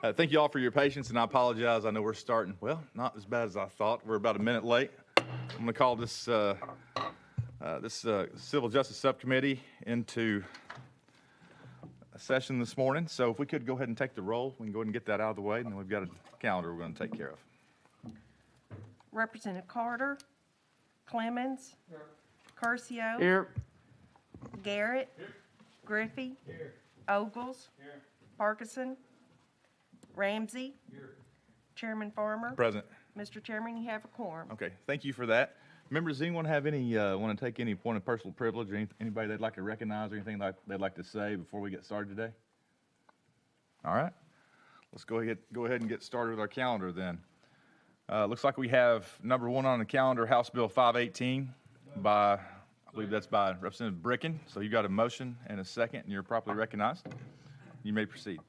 Thank you all for your patience, and I apologize. I know we're starting, well, not as bad as I thought. We're about a minute late. I'm going to call this Civil Justice Subcommittee into a session this morning. So if we could go ahead and take the roll, we can go ahead and get that out of the way, and then we've got a calendar we're going to take care of. Representative Carter, Clemens, Curcio, Here. Garrett, Griffey, Ogles, Parkinson, Ramsey, Chairman Farmer. Present. Mr. Chairman, you have a quorum. Okay, thank you for that. Members, does anyone have any, want to take any point of personal privilege or anybody they'd like to recognize or anything they'd like to say before we get started today? All right, let's go ahead and get started with our calendar then. Looks like we have number one on the calendar, House Bill 518 by, I believe that's by Representative Bricken. So you got a motion and a second, and you're properly recognized. You may proceed.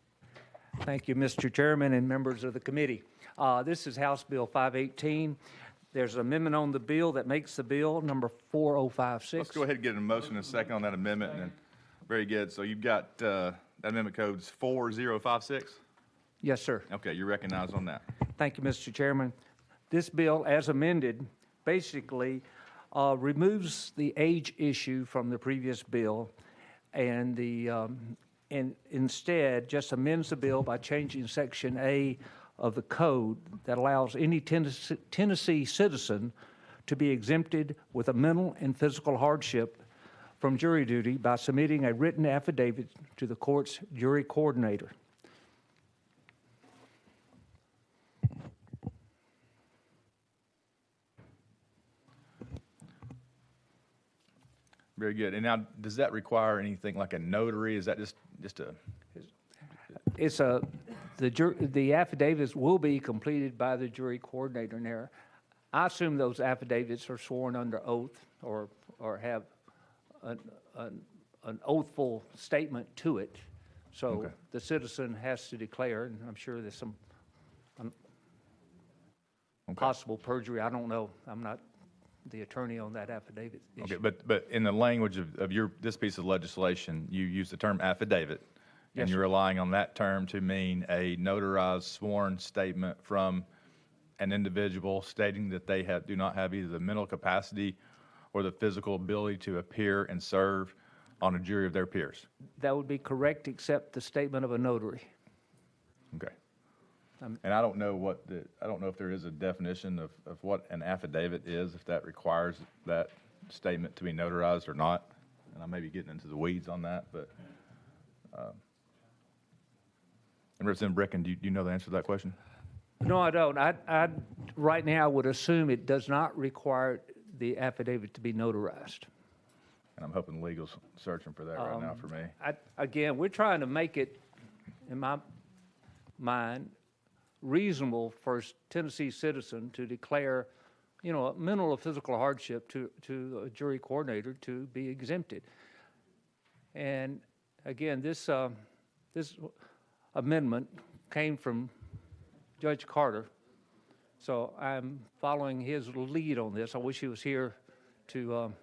Thank you, Mr. Chairman and members of the committee. This is House Bill 518. There's an amendment on the bill that makes the bill number 4056. Let's go ahead and get a motion and a second on that amendment. And then, very good. So you've got that amendment code's 4056? Yes, sir. Okay, you're recognized on that. Thank you, Mr. Chairman. This bill, as amended, basically removes the age issue from the previous bill and instead just amends the bill by changing Section A of the code that allows any Tennessee citizen to be exempted with a mental and physical hardship from jury duty by submitting a written affidavit to the court's jury coordinator. Very good. And now, does that require anything like a notary? Is that just a? It's the affidavits will be completed by the jury coordinator in there. I assume those affidavits are sworn under oath or have an oathful statement to it. So Okay. the citizen has to declare, and I'm sure there's some possible perjury. I don't know. I'm not the attorney on that affidavit issue. Okay, but in the language of this piece of legislation, you use the term affidavit, Yes, and you're sir. relying on that term to mean a notarized sworn statement from an individual stating that they do not have either the mental capacity or the physical ability to appear and serve on a jury of their peers. That would be correct, except the statement of a notary. Okay. And I don't know if there is a definition of what an affidavit is, if that requires that statement to be notarized or not. And I may be getting into the weeds on that, but, and Representative Bricken, do you know the answer to that question? No, I don't. I right now would assume it does not require the affidavit to be notarized. And I'm hoping legal's searching for that right now for me. Again, we're trying to make it, in my mind, reasonable for a Tennessee citizen to declare, a mental or physical hardship to a jury coordinator to be exempted. And again, this amendment came from Judge Carter, so I'm following his lead on this. I wish he was here to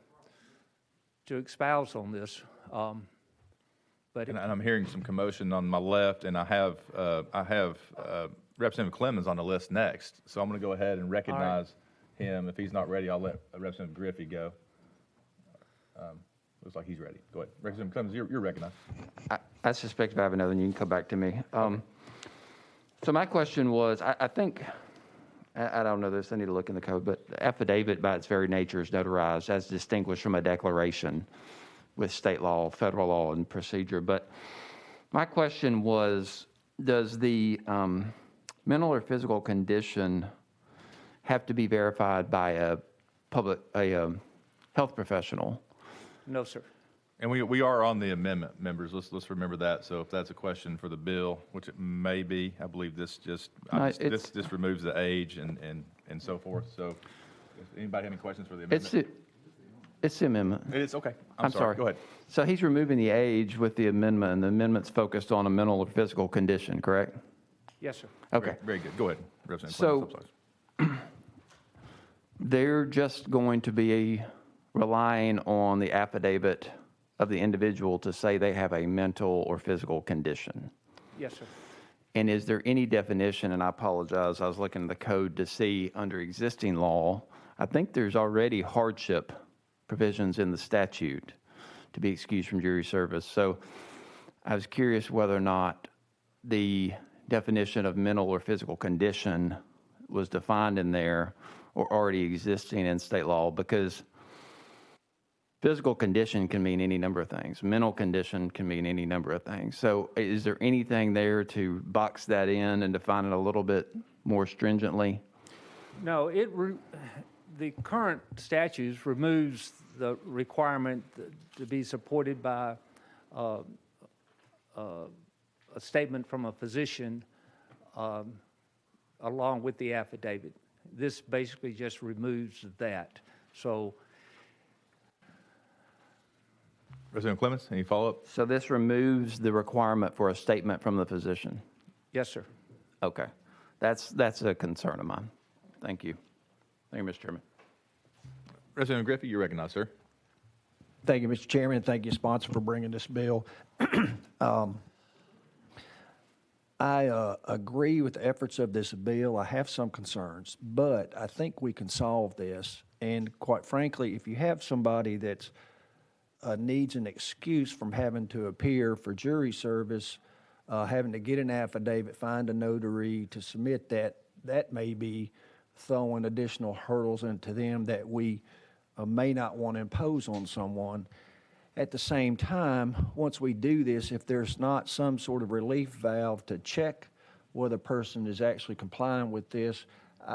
espouse on this. But And I'm hearing some commotion on my left, and I have Representative Clemens on the list next. So I'm going to go ahead and recognize him. If he's not ready, I'll let Representative Griffey go. Looks like he's ready. Go ahead. Representative Clemens, you're recognized. I suspect if I have another one, you can come back to me. So my question was, I think, I don't know this, I need to look in the code, but affidavit by its very nature is notarized as distinguished from a declaration with state law, federal law, and procedure. But my question was, does the mental or physical condition have to be verified by a health professional? no, sir. And we are on the amendment, members. Let's remember that. So if that's a question for the bill, which it may be, I believe this this removes the age and so forth. So, does anybody have any questions for the amendment? It's the amendment. It's okay. I'm sorry. Go ahead. So he's removing the age with the amendment, and the amendment's focused on a mental or physical condition, correct? Yes, sir. Okay. Very good. Go ahead, Representative So- Clemens. I'm sorry. They're just going to be relying on the affidavit of the individual to say they have a mental or physical condition. Yes, sir. And is there any definition, and I apologize, I was looking at the code to see under existing law, I think there's already hardship provisions in the statute to be excused from jury service. So I was curious whether or not the definition of mental or physical condition was defined in there or already existing in state law, because physical condition can mean any number of things. Mental condition can mean any number of things. So is there anything there to box that in and define it a little bit more stringently? No, the current statutes removes the requirement to be supported by a statement from a physician along with the affidavit. This basically just removes that. So, Representative Clemens, any follow-up? So this removes the requirement for a statement from the physician? yes, sir. Okay. That's a concern of mine. Thank you. Thank you, Mr. Chairman. Representative Griffey, you're recognized, sir. Thank you, Mr. Chairman, and thank you, sponsor, for bringing this bill. I agree with the efforts of this bill. I have some concerns, but I think we can solve this. And quite frankly, if you have somebody that needs an excuse from having to appear for jury service, having to get an affidavit, find a notary to submit that may be throwing additional hurdles into them that we may not want to impose on someone. At the same time, once we do this, if there's not some sort of relief valve to check whether a person is actually complying with this,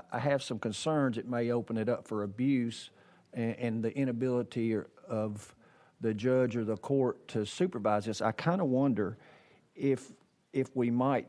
I have some concerns it may open it up for abuse and the inability of the judge or the court to supervise this. I kind of wonder if you might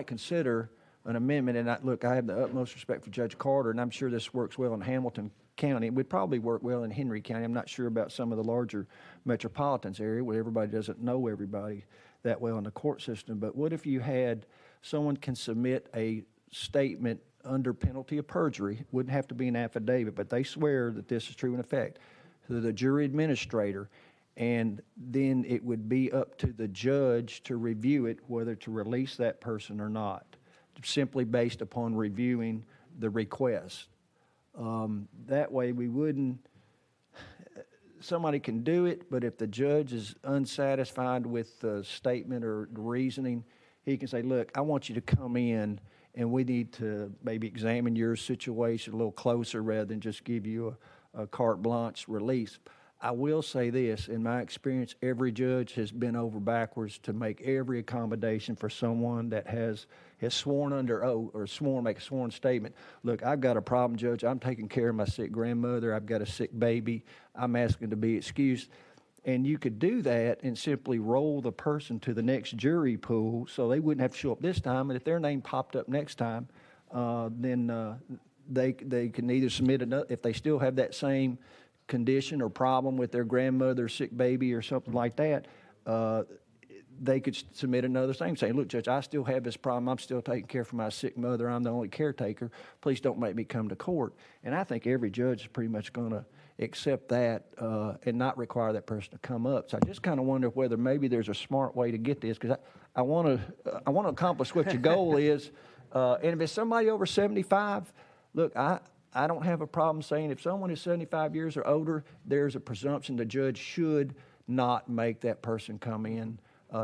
consider an amendment, and I have the utmost respect for Judge Carter, and I'm sure this works well in Hamilton County. It would probably work well in Henry County. I'm not sure about some of the larger metropolitans area where everybody doesn't know everybody that well in the court system. But what if you had someone can submit a statement under penalty of perjury, wouldn't have to be an affidavit, but they swear that this is true in effect, to the jury administrator, and then it would be up to the judge to review it, whether to release that person or not, simply based upon reviewing the request. That way we wouldn't, somebody can do it, but if the judge is unsatisfied with the statement or the reasoning, he can say, look, I want you to come in and we need to maybe examine your situation a little closer rather than just give you a carte blanche release. I will say this, in my experience, every judge has bent over backwards to make every accommodation for someone that has sworn under oath or make a sworn statement. Look, I've got a problem, Judge. I'm taking care of my sick grandmother. I've got a sick baby. I'm asking to be excused. And you could do that and simply roll the person to the next jury pool so they wouldn't have to show up this time. And if their name popped up next time, then they can either submit another, if they still have that same condition or problem with their grandmother, sick baby, or something like that, they could submit another thing saying, look, Judge, I still have this problem. I'm still taking care of my sick mother. I'm the only caretaker. Please don't make me come to court. And I think every judge is pretty much going to accept that and not require that person to come up. So I just kind of wonder whether maybe there's a smart way to get this, because I want to accomplish what your goal is. And if it's somebody over 75, look, I don't have a problem saying if someone is 75 years or older, there's a presumption the judge should not make that person come in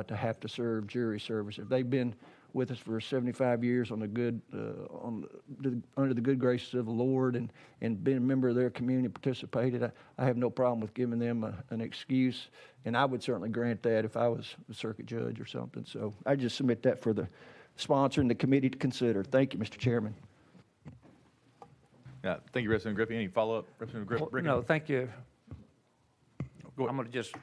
to have to serve jury service. If they've been with us for 75 years on the good, under the good graces of the Lord and been a member of their community, participated, I have no problem with giving them an excuse. And I would certainly grant that if I was a circuit judge or something. So I just submit that for the sponsor and the committee to consider. Thank you, Mr. Chairman. Yeah, thank you, Representative Griffey. Any follow-up, Representative Brigham? No, thank you. Go I'm ahead. going to just,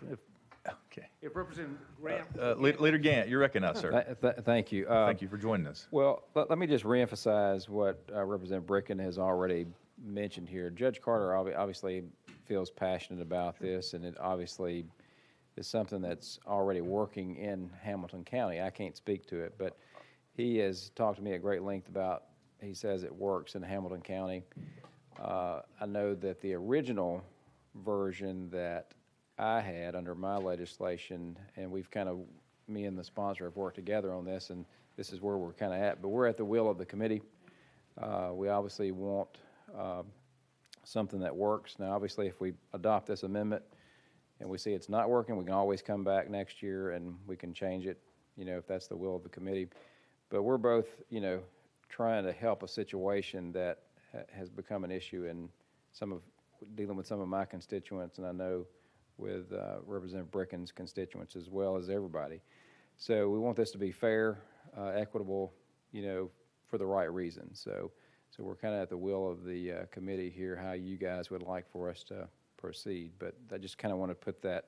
Okay. if Representative Graham. Leader Gant, you're recognized, sir. Thank you. Thank you for joining us. Well, let me just reemphasize what Representative Bricken has already mentioned here. Judge Carter obviously feels passionate about this, and it obviously is something that's already working in Hamilton County. I can't speak to it, but he has talked to me at great length about, he says it works in Hamilton County. I know that the original version that I had under my legislation, and we've kind of me and the sponsor have worked together on this, and this is where we're kind of at. But we're at the will of the committee. We obviously want something that works. Now, obviously, if we adopt this amendment and we see it's not working, we can always come back next year and we can change it, if that's the will of the committee. But we're both, trying to help a situation that has become an issue in dealing with some of my constituents, and I know with Representative Bricken's constituents as well as everybody. So we want this to be fair, equitable, for the right reasons. So we're kind of at the will of the committee here, how you guys would like for us to proceed. But I just kind of want to put that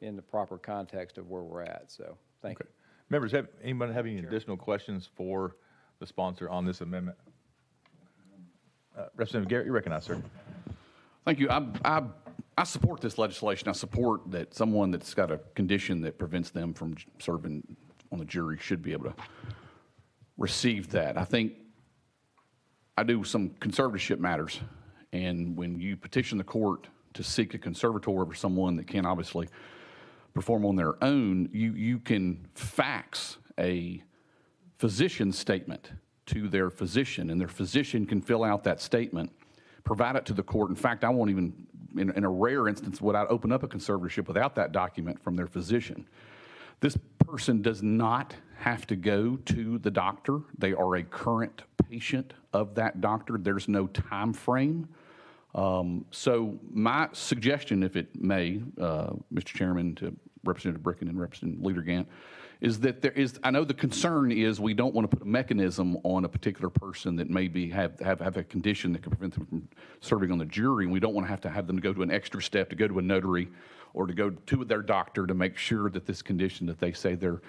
in the proper context of where we're at. So thank you. Members, anybody have any additional questions for the sponsor on this amendment? Representative Garrett, you recognize, sir. Thank you. I support this legislation. I support that someone that's got a condition that prevents them from serving on the jury should be able to receive that. I think I do some conservatorship matters, and when you petition the court to seek a conservator over someone that can't obviously perform on their own, you can fax a physician statement to their physician, and their physician can fill out that statement, provide it to the court. In fact, I won't even, in a rare instance, would I open up a conservatorship without that document from their physician. This person does not have to go to the doctor. They are a current patient of that doctor. There's no time frame. So my suggestion, if it may, Mr. Chairman, to Representative Bricken and Representative Leader Gant, is that I know the concern is we don't want to put a mechanism on a particular person that maybe have a condition that could prevent them from serving on the jury, and we don't want to have them to go to an extra step, to go to a notary or to go to their doctor to make sure that this condition that they say they're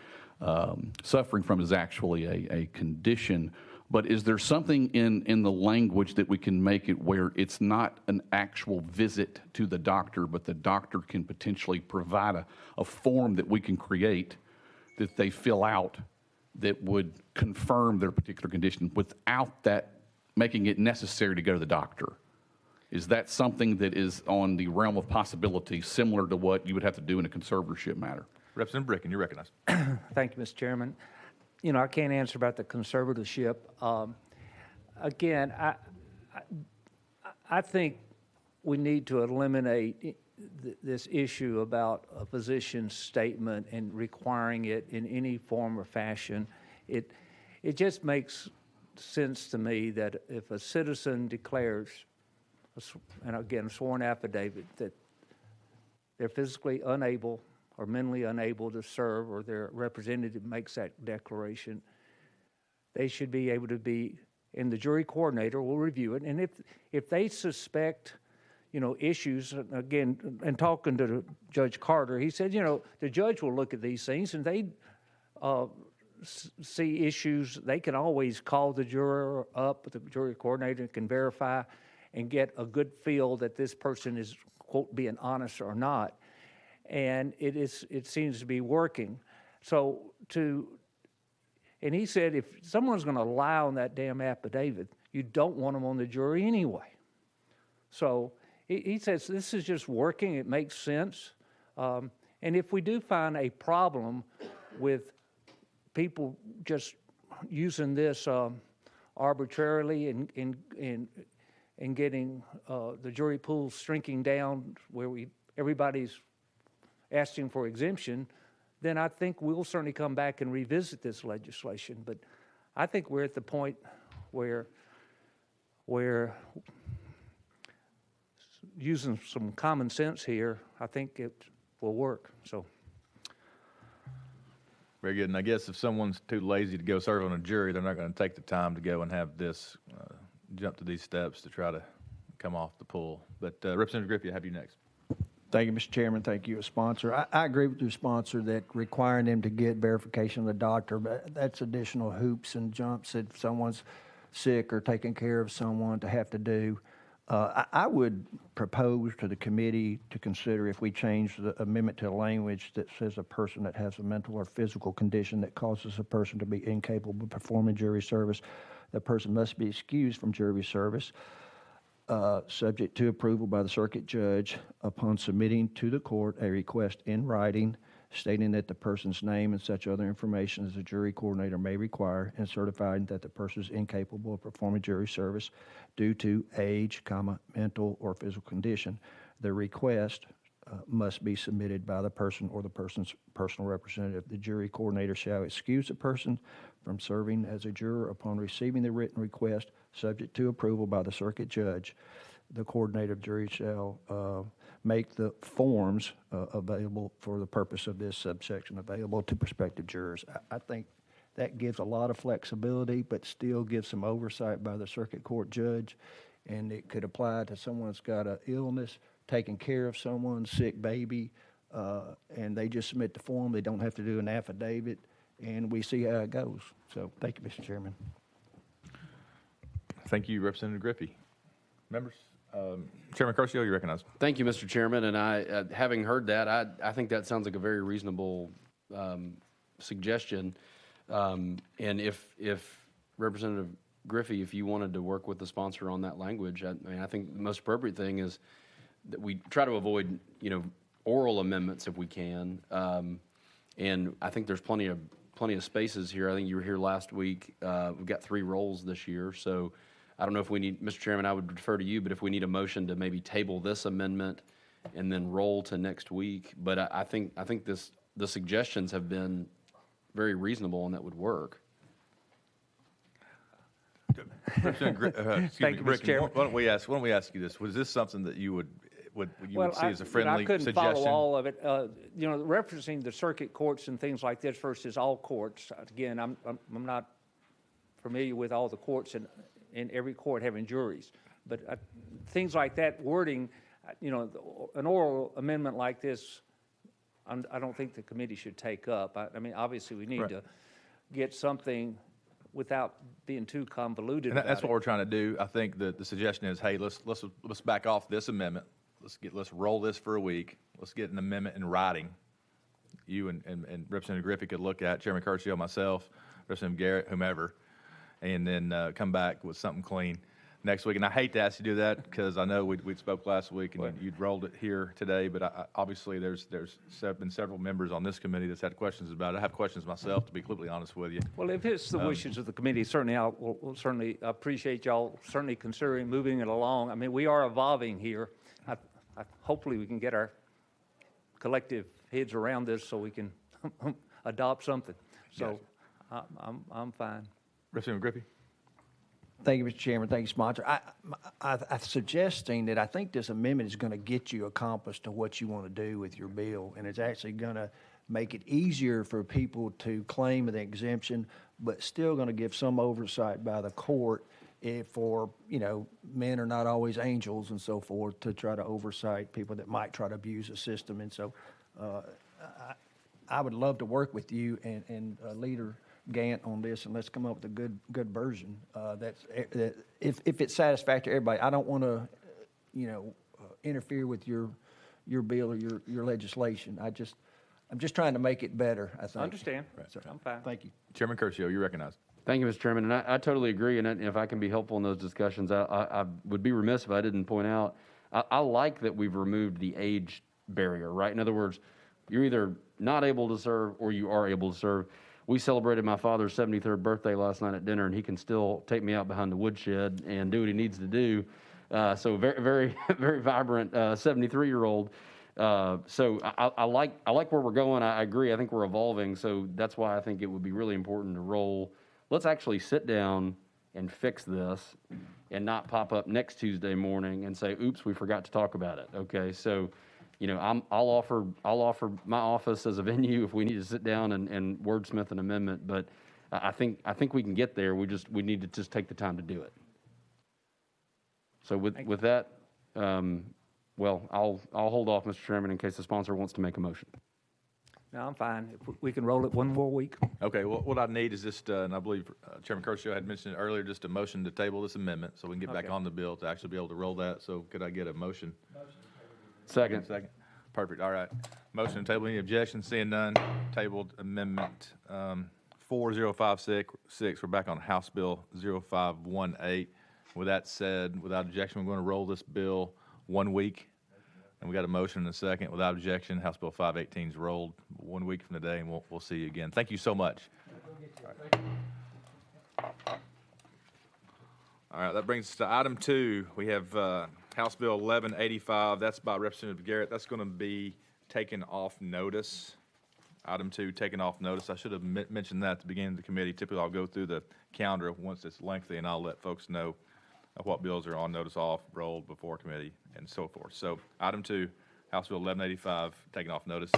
suffering from is actually a condition. But is there something in the language that we can make it where it's not an actual visit to the doctor, but the doctor can potentially provide a form that we can create that they fill out that would confirm their particular condition without that making it necessary to go to the doctor? Is that something that is on the realm of possibility, similar to what you would have to do in a conservatorship matter? Representative Bricken, you recognize. Thank you, Mr. Chairman. I can't answer about the conservatorship. Again, I think we need to eliminate this issue about a physician's statement and requiring it in any form or fashion. It just makes sense to me that if a citizen declares, and again, a sworn affidavit, that they're physically unable or mentally unable to serve, or their representative makes that declaration, they should be able to be, and the jury coordinator will review it. And if they suspect, issues, again, and talking to Judge Carter, he said, the judge will look at these things and they see issues. They can always call the juror up, the jury coordinator can verify and get a good feel that this person is, quote, being honest or not. And it seems to be working. And he said, if someone's going to lie on that damn affidavit, you don't want them on the jury anyway. So he says this is just working. It makes sense. And if we do find a problem with people just using this arbitrarily and getting the jury pool shrinking down where everybody's asking for exemption, then I think we'll certainly come back and revisit this legislation. But I think we're at the point where using some common sense here, I think it will work. So. Very good. And I guess if someone's too lazy to go serve on a jury, they're not going to take the time to go and have this jump to these steps to try to come off the pool. But Representative Griffey, I have you next. Thank you, Mr. Chairman. Thank you, sponsor. I agree with your sponsor that requiring them to get verification of the doctor, but that's additional hoops and jumps if someone's sick or taking care of someone to have to do. I would propose to the committee to consider if we change the amendment to a language that says a person that has a mental or physical condition that causes a person to be incapable of performing jury service, the person must be excused from jury service, subject to approval by the circuit judge upon submitting to the court a request in writing stating that the person's name and such other information as a jury coordinator may require, and certifying that the person is incapable of performing jury service due to age, mental or physical condition. The request must be submitted by the person or the person's personal representative. The jury coordinator shall excuse the person from serving as a juror upon receiving the written request, subject to approval by the circuit judge. The coordinator of jury shall make the forms available for the purpose of this subsection available to prospective jurors. I think that gives a lot of flexibility, but still gives some oversight by the circuit court judge. And it could apply to someone that's got an illness, taking care of someone's sick baby, and they just submit the form. They don't have to do an affidavit, and we see how it goes. So thank you, Mr. Chairman. Thank you, Representative Griffey. Members, Chairman Curcio, you recognize. Thank you, Mr. Chairman, and I, having heard that, I think that sounds like a very reasonable suggestion. And if Representative Griffey, if you wanted to work with the sponsor on that language, I mean, I think the most appropriate thing is that we try to avoid, oral amendments if we can. And I think there's plenty of spaces here. I think you were here last week. We've got 3 rolls this year, so I don't know if we need, Mr. Chairman, I would defer to you, but if we need a motion to maybe table this amendment and then roll to next week. But I think the suggestions have been very reasonable and that would work. Excuse Thank me, you, Mr. Rick, Chairman. why don't we ask you this? Was this something that you would see as a friendly I couldn't suggestion? follow all of it. Referencing the circuit courts and things like this versus all courts. Again, I'm not familiar with all the courts and every court having juries, but things like that wording, an oral amendment like this, I don't think the committee should take up. I mean, obviously, we need Right. to get something without being too convoluted. And that's about what we're trying to do. I think that the suggestion is, hey, let's back off this amendment. Let's roll this for a week. Let's get an amendment in writing. You and Representative Griffey could look at, Chairman Curcio, myself, Representative Garrett, whomever, and then come back with something clean next week. And I hate to ask you to do that because I know we spoke last week and you'd rolled it here today, but obviously there's been several members on this committee that's had questions about it. I have questions myself, to be completely honest with you. Well, if it's the wishes of the committee, certainly we'll certainly appreciate y'all certainly considering moving it along. I mean, we are evolving here. Hopefully we can get our collective heads around this so we can adopt something. So I'm fine. Representative Griffey? Thank you, Mr. Chairman. Thank you, sponsor. I'm suggesting that I think this amendment is going to get you accomplished to what you want to do with your bill, and it's actually going to make it easier for people to claim an exemption, but still going to give some oversight by the court for, men are not always angels and so forth, to try to oversight people that might try to abuse the system. And so I would love to work with you and Leader Gant on this, and let's come up with a good version. That if it's satisfactory to everybody, I don't want to, interfere with your bill or your legislation. I'm just trying to make it better, I think. I understand. So, I'm fine. Thank you. Chairman Curcio, you recognize. Thank you, Mr. Chairman, and I totally agree, and if I can be helpful in those discussions, I would be remiss if I didn't point out, I like that we've removed the age barrier, right? In other words, you're either not able to serve or you are able to serve. We celebrated my father's 73rd birthday last night at dinner, and he can still take me out behind the woodshed and do what he needs to do. So very, very, very vibrant 73-year-old. So I like where we're going. I agree. I think we're evolving. So that's why I think it would be really important to roll. Let's actually sit down and fix this, and not pop up next Tuesday morning and say, "Oops, we forgot to talk about it." Okay, so. I'll offer my office as a venue if we need to sit down and wordsmith an amendment. But I think we can get there. We need to just take the time to do it. So with that, well, I'll hold off, Mr. Chairman, in case the sponsor wants to make a motion. No, I'm fine. If we can roll it one more week. Okay, well, what I need is just, and I believe Chairman Curcio had mentioned it earlier, just a motion to table this amendment so we can get back Okay. on the bill to actually be able to roll that. So could I get a motion? Second. Second. Perfect. All right. Motion to table. Any objections? Seeing none. Tabled amendment 4056. We're back on House Bill 0518. With that said, without objection, we're going to roll this bill 1 week. And we got a motion and a second. Without objection, House Bill 518 is rolled. 1 week from today, and we'll see you again. Thank you so much. All right, that brings us to item 2. We have House Bill 1185. That's by Representative Garrett. That's going to be taken off notice. Item 2, taken off notice. I should have mentioned that at the beginning of the committee. Typically, I'll go through the calendar once it's lengthy, and I'll let folks know what bills are on notice off, rolled before committee, and so forth. So item 2, House Bill 1185, taken off notice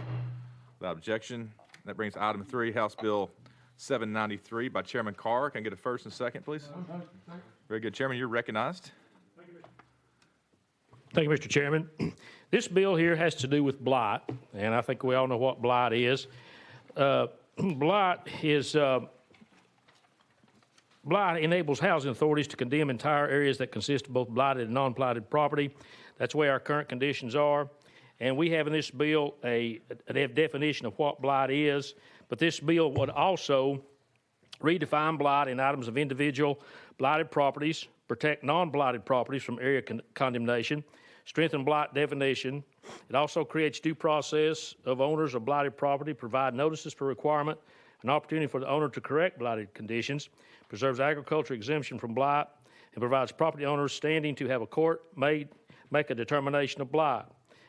without objection. That brings item 3, House Bill 793 by Chairman Carr. Can I get a first and second, please? Very good. Chairman, you're recognized. Thank you, Mr. Chairman. This bill here has to do with blight, and I think we all know what blight is. Blight enables housing authorities to condemn entire areas that consist of both blighted and non-blighted property. That's where our current conditions are. And we have in this bill a definition of what blight is, but this bill would also redefine blight in items of individual blighted properties, protect non-blighted properties from area condemnation, strengthen blight definition. It also creates due process of owners of blighted property, provide notices for requirement, an opportunity for the owner to correct blighted conditions, preserves agriculture exemption from blight, and provides property owners standing to have a court make a determination of blight,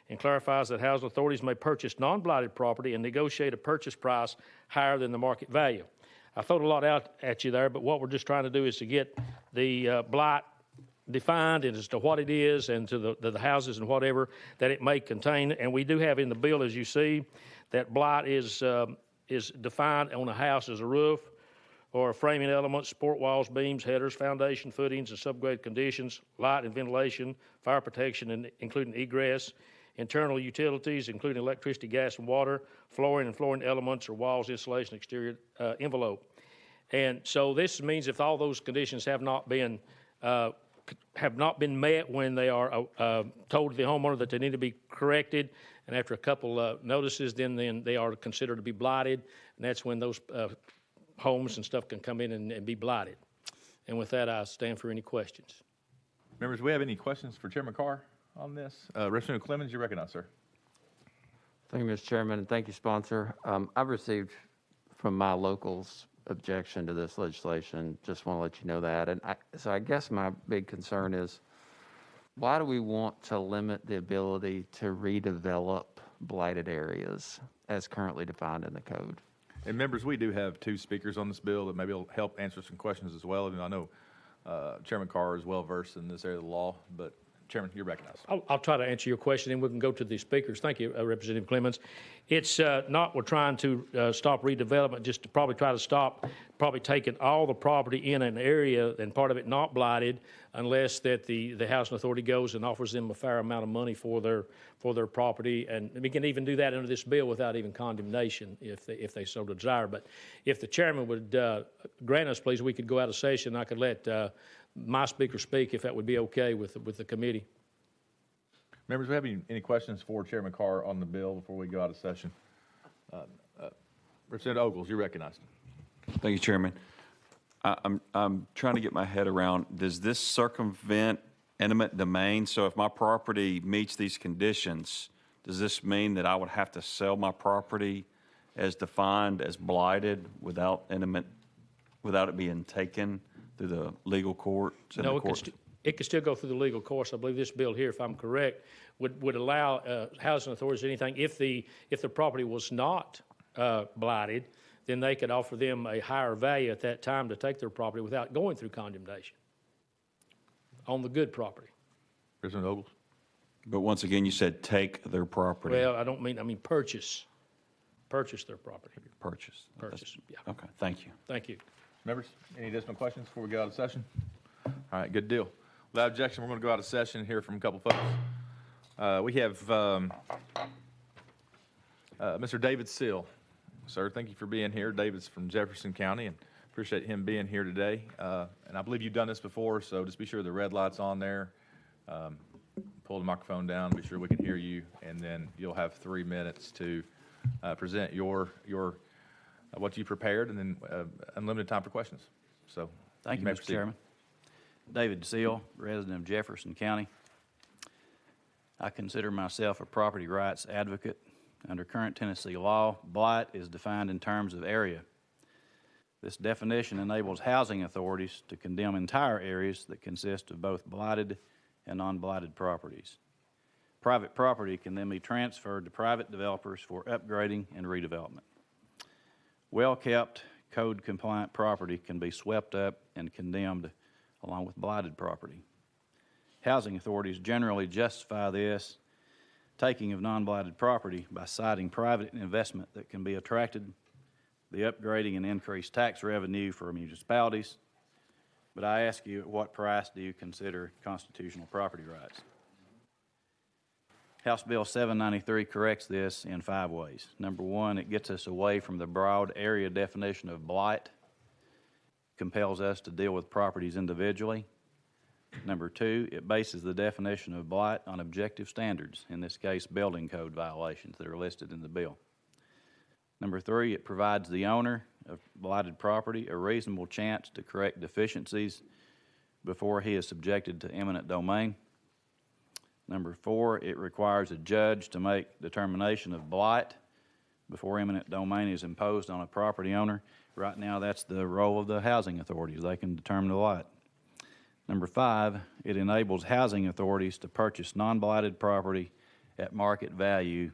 and clarifies that housing authorities may purchase non-blighted property and negotiate a purchase price higher than the market value. I thrown a lot out at you there, but what we're just trying to do is to get the blight defined and as to what it is and to the houses and whatever that it may contain. And we do have in the bill, as you see, that blight is defined on a house as a roof or framing elements, support walls, beams, headers, foundation, footings, and subgrade conditions, light and ventilation, fire protection, and including egress, internal utilities, including electricity, gas, and water, flooring and flooring elements, or walls, insulation, exterior envelope. And so this means if all those conditions have not been met when they are told to the homeowner that they need to be corrected, and after a couple notices, then they are considered to be blighted, and that's when those homes and stuff can come in and be blighted. And with that, I stand for any questions. Members, do we have any questions for Chairman Carr on this? Representative Clemens, you recognize, sir. Thank you, Mr. Chairman, and thank you, sponsor. I've received from my locals objection to this legislation. Just want to let you know that. And so I guess my big concern is, why do we want to limit the ability to redevelop blighted areas as currently defined in the code? And members, we do have 2 speakers on this bill that maybe will help answer some questions as well. And I know Chairman Carr is well versed in this area of the law, but Chairman, you're recognized. I'll try to answer your question, and we can go to the speakers. Thank you, Representative Clemens. It's not we're trying to stop redevelopment, just to probably try to stop taking all the property in an area and part of it not blighted, unless that the housing authority goes and offers them a fair amount of money for their property. And we can even do that under this bill without even condemnation if they so desire. But if the chairman would grant us, please, we could go out of session. I could let my speaker speak if that would be okay with the committee. Members, do we have any questions for Chairman Carr on the bill before we go out of session? Representative Ogles, you're recognized. Thank you, Chairman. I'm trying to get my head around, does this circumvent eminent domain? So if my property meets these conditions, does this mean that I would have to sell my property as defined as blighted without it being taken through the legal courts? No, it could still go through the legal course. I believe this bill here, if I'm correct, would allow housing authorities anything. If the property was not blighted, then they could offer them a higher value at that time to take their property without going through condemnation on the good property. Representative Ogles. But once again, you said take their property. Well, I mean purchase their property. Purchase. Yeah. Okay, thank you. Thank you. Members, any additional questions before we go out of session? All right, good deal. Without objection, we're going to go out of session and hear from a couple folks. We have Mr. David Seal. Sir, thank you for being here. David's from Jefferson County, and appreciate him being here today. And I believe you've done this before, so just be sure the red light's on there. Pull the microphone down, be sure we can hear you, and then you'll have 3 minutes to present your what you prepared, and then unlimited time for questions. So, thank you, may Mr. proceed. Chairman. David Seal, resident of Jefferson County. I consider myself a property rights advocate. Under current Tennessee law, blight is defined in terms of area. This definition enables housing authorities to condemn entire areas that consist of both blighted and non-blighted properties. Private property can then be transferred to private developers for upgrading and redevelopment. Well-kept, code-compliant property can be swept up and condemned along with blighted property. Housing authorities generally justify this taking of non-blighted property by citing private investment that can be attracted, the upgrading and increased tax revenue for municipalities. But I ask you, at what price do you consider constitutional property rights? House Bill 793 corrects this in 5 ways. Number 1, it gets us away from the broad area definition of blight, compels us to deal with properties individually. Number 2, it bases the definition of blight on objective standards, in this case building code violations that are listed in the bill. Number 3, it provides the owner of blighted property a reasonable chance to correct deficiencies before he is subjected to eminent domain. Number 4, it requires a judge to make determination of blight before eminent domain is imposed on a property owner. Right now, that's the role of the housing authorities. They can determine the blight. Number 5, it enables housing authorities to purchase non-blighted property at market value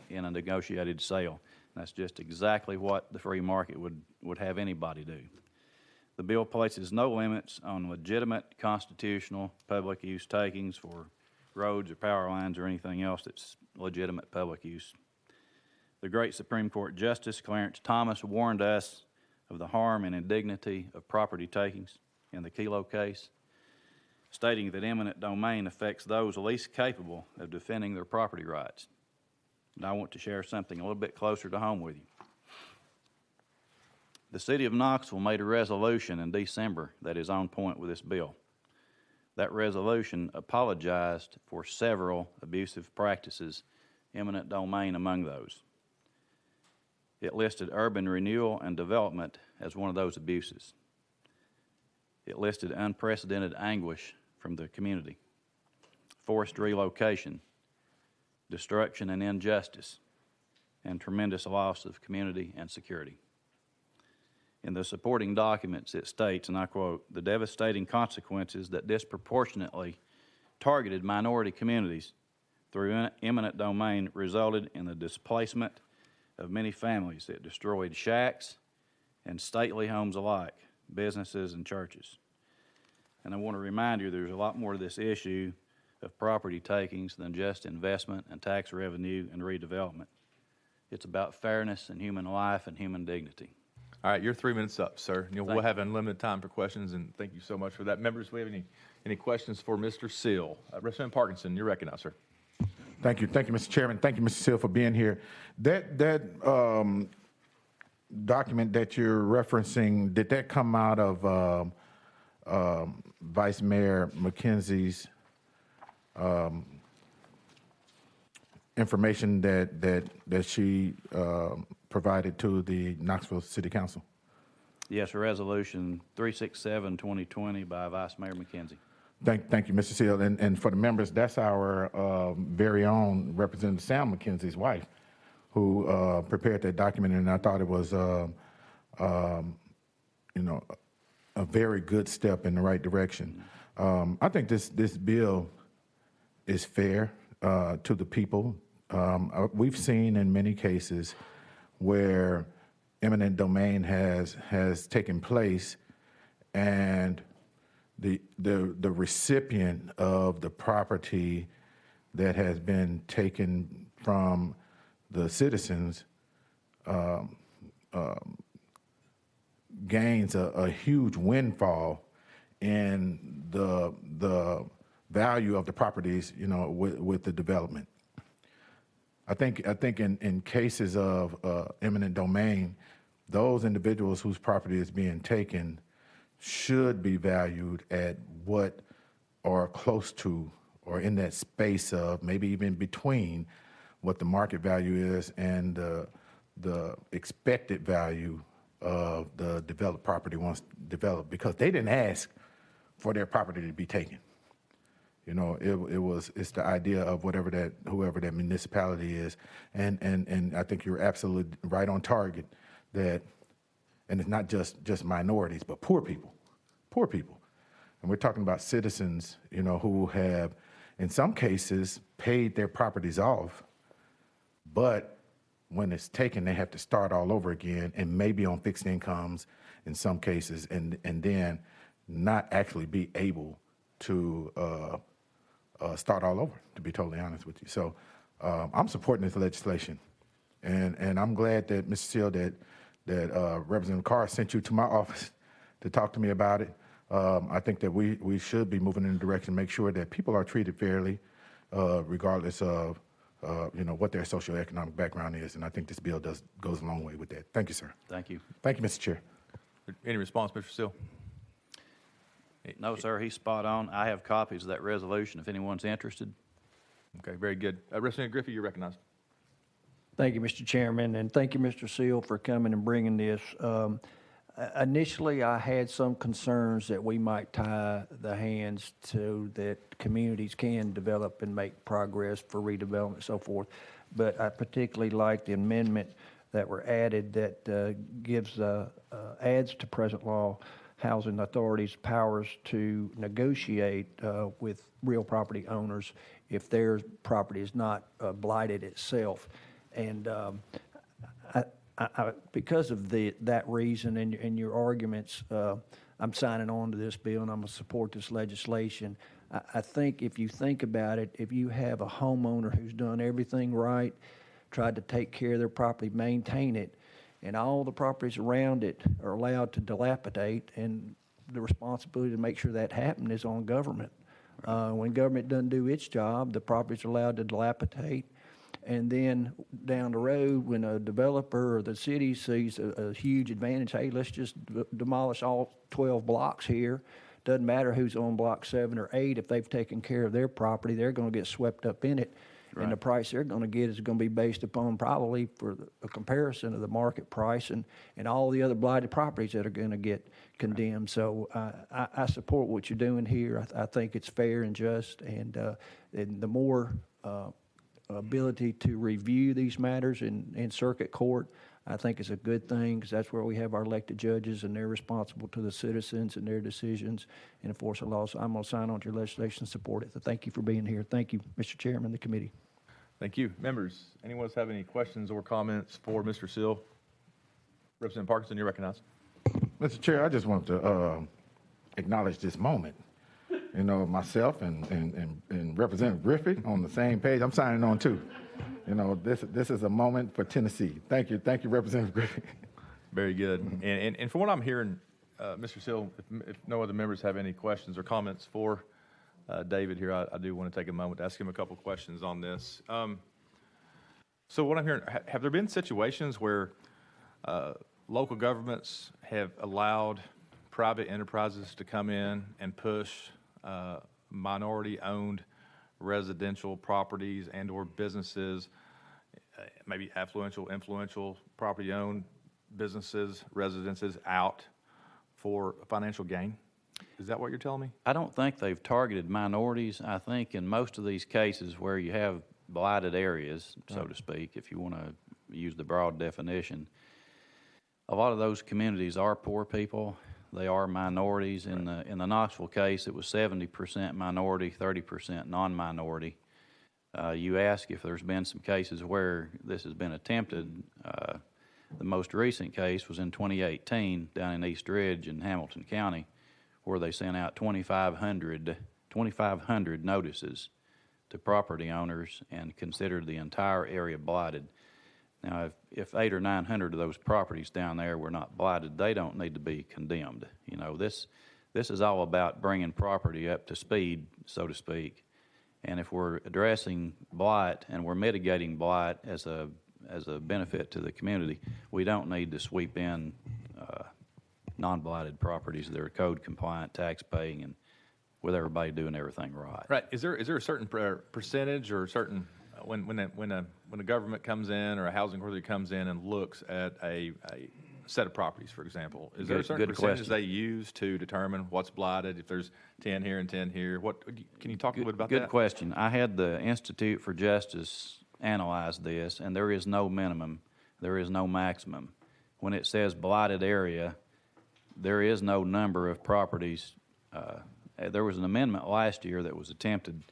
in a negotiated sale. That's just exactly what the free market would have anybody do. The bill places no limits on legitimate constitutional public use takings for roads or power lines or anything else that's legitimate public use. The great Supreme Court Justice Clarence Thomas warned us of the harm and indignity of property takings in the Kelo case, stating that eminent domain affects those least capable of defending their property rights. And I want to share something a little bit closer to home with you. The City of Knoxville made a resolution in December that is on point with this bill. That resolution apologized for several abusive practices, eminent domain among those. It listed urban renewal and development as one of those abuses. It listed unprecedented anguish from the community, forced relocation, destruction and injustice, and tremendous loss of community and security. In the supporting documents, it states, and I quote, "The devastating consequences that disproportionately targeted minority communities through eminent domain resulted in the displacement of many families. It destroyed shacks and stately homes alike, businesses and churches." And I want to remind you there's a lot more to this issue of property takings than just investment and tax revenue and redevelopment. It's about fairness and human life and human dignity. All right, you're 3 minutes up, sir. We'll have unlimited time for questions, and thank you so much for that. Members, do we have any questions for Mr. Seal? Representative Parkinson, you're recognized, sir. Thank you, Mr. Chairman. Thank you, Mr. Seal, for being here. That document that you're referencing, did that come out of Vice Mayor McKenzie's information that she provided to the Knoxville City Council? Yes, Resolution 367-2020 by Vice Mayor McKenzie. Thank you, Mr. Seal. And for the members, that's our very own Representative Sam McKenzie's wife, who prepared that document, and I thought it was, a very good step in the right direction. I think this bill is fair to the people. We've seen in many cases where eminent domain has taken place, and the recipient of the property that has been taken from the citizens gains a huge windfall in the value of the properties, with the development. I think in cases of eminent domain, those individuals whose property is being taken should be valued at what are close to or in that space of maybe even between what the market value is and the expected value of the developed property once developed, because they didn't ask for their property to be taken. You know, it's the idea of whoever that municipality is, and I think you're absolutely right on target that, and it's not just minorities, but poor people, and we're talking about citizens, you know, who have, in some cases, paid their properties off, but when it's taken, they have to start all over again, and maybe on fixed incomes in some cases, and then not actually be able to start all over, to be totally honest with you. So I'm supporting this legislation, and I'm glad that, Mr. Seal, that Representative Carr sent you to my office to talk to me about it. I think that we should be moving in the direction, make sure that people are treated fairly, regardless of you know, what their socioeconomic background is, and I think this bill goes a long way with that. Thank you, sir. Thank you. Thank you, Mr. Chair. Any response, Mr. Seal? No, sir, he's spot on. I have copies of that resolution if anyone's interested. Okay, very good. Representative Griffey, you're recognized. Thank you, Mr. Chairman, and thank you, Mr. Seal, for coming and bringing this. Initially, I had some concerns that we might tie the hands so that communities can develop and make progress for redevelopment and so forth. But I particularly like the amendment that were added that adds to present law housing authorities powers to negotiate with real property owners if their property is not blighted itself. And because of that reason and your arguments, I'm signing on to this bill and I'm going to support this legislation. I think if you think about it, if you have a homeowner who's done everything right, tried to take care of their property, maintain it, and all the properties around it are allowed to dilapidate, and the responsibility to make sure that happens is on government. When government doesn't do its job, the properties are allowed to dilapidate. And then down the road, when a developer or the city sees a huge advantage, hey, let's just demolish all 12 blocks here. Doesn't matter who's on block 7 or 8. If they've taken care of their property, they're going to get swept up in it. Right. And the price they're going to get is going to be based upon probably for a comparison of the market price and all the other blighted properties that are going to get condemned. So I support what you're doing here. I think it's fair and just, and the more ability to review these matters in circuit court, I think is a good thing, because that's where we have our elected judges, and they're responsible to the citizens and their decisions and enforce the laws. So I'm going to sign on to your legislation and support it. So thank you for being here. Thank you, Mr. Chairman, the committee. Thank you. Members, anyone else have any questions or comments for Mr. Seal? Representative Parkinson, you're recognized. Mr. Chair, I just want to acknowledge this moment. You know, myself and Representative Griffith on the same page. I'm signing on too. You know, this is a moment for Tennessee. Thank you, Representative Griffith. Very good. And from what I'm hearing, Mr. Seal, if no other members have any questions or comments for David here, I do want to take a moment to ask him a couple questions on this. So what I'm hearing, have there been situations where local governments have allowed private enterprises to come in and push minority-owned residential properties and or businesses, maybe influential property-owned businesses, residences out for financial gain? Is that what you're telling me? I don't think they've targeted minorities. I think in most of these cases where you have blighted areas, so to speak, if you want to use the broad definition, a lot of those communities are poor people. They are minorities. In the Knoxville case, it was 70% minority, 30% non-minority. You ask if there's been some cases where this has been attempted. The most recent case was in 2018 down in East Ridge in Hamilton County, where they sent out 2,500 notices to property owners and considered the entire area blighted. Now, if 800 or 900 of those properties down there were not blighted, they don't need to be condemned. You know, this is all about bringing property up to speed, so to speak. And if we're addressing blight and we're mitigating blight as a benefit to the community, we don't need to sweep in non-blighted properties that are code compliant, tax paying, and with everybody doing everything right. Right. Is there a certain percentage or certain when a government comes in or a housing authority comes in and looks at a set of properties, for example, is there a Good- certain good percentage question. they use to determine what's blighted? If there's 10 here and 10 here, can you talk a little bit about Good that? question. I had the Institute for Justice analyze this, and there is no minimum, there is no maximum. When it says blighted area, there is no number of properties. There was an amendment last year that was attempted,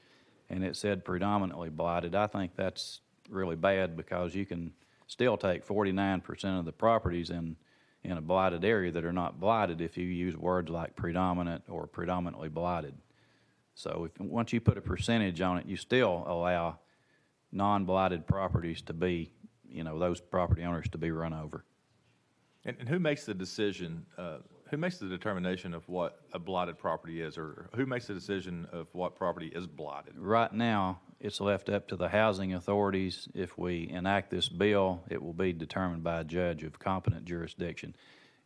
and it said predominantly blighted. I think that's really bad because you can still take 49% of the properties in a blighted area that are not blighted if you use words like predominant or predominantly blighted. So once you put a percentage on it, you still allow non-blighted properties to be, those property owners to be run over. And who makes the decision, who makes the determination of what a blighted property is, or who makes the decision of what property is blighted? Right now, it's left up to the housing authorities. If we enact this bill, it will be determined by a judge of competent jurisdiction.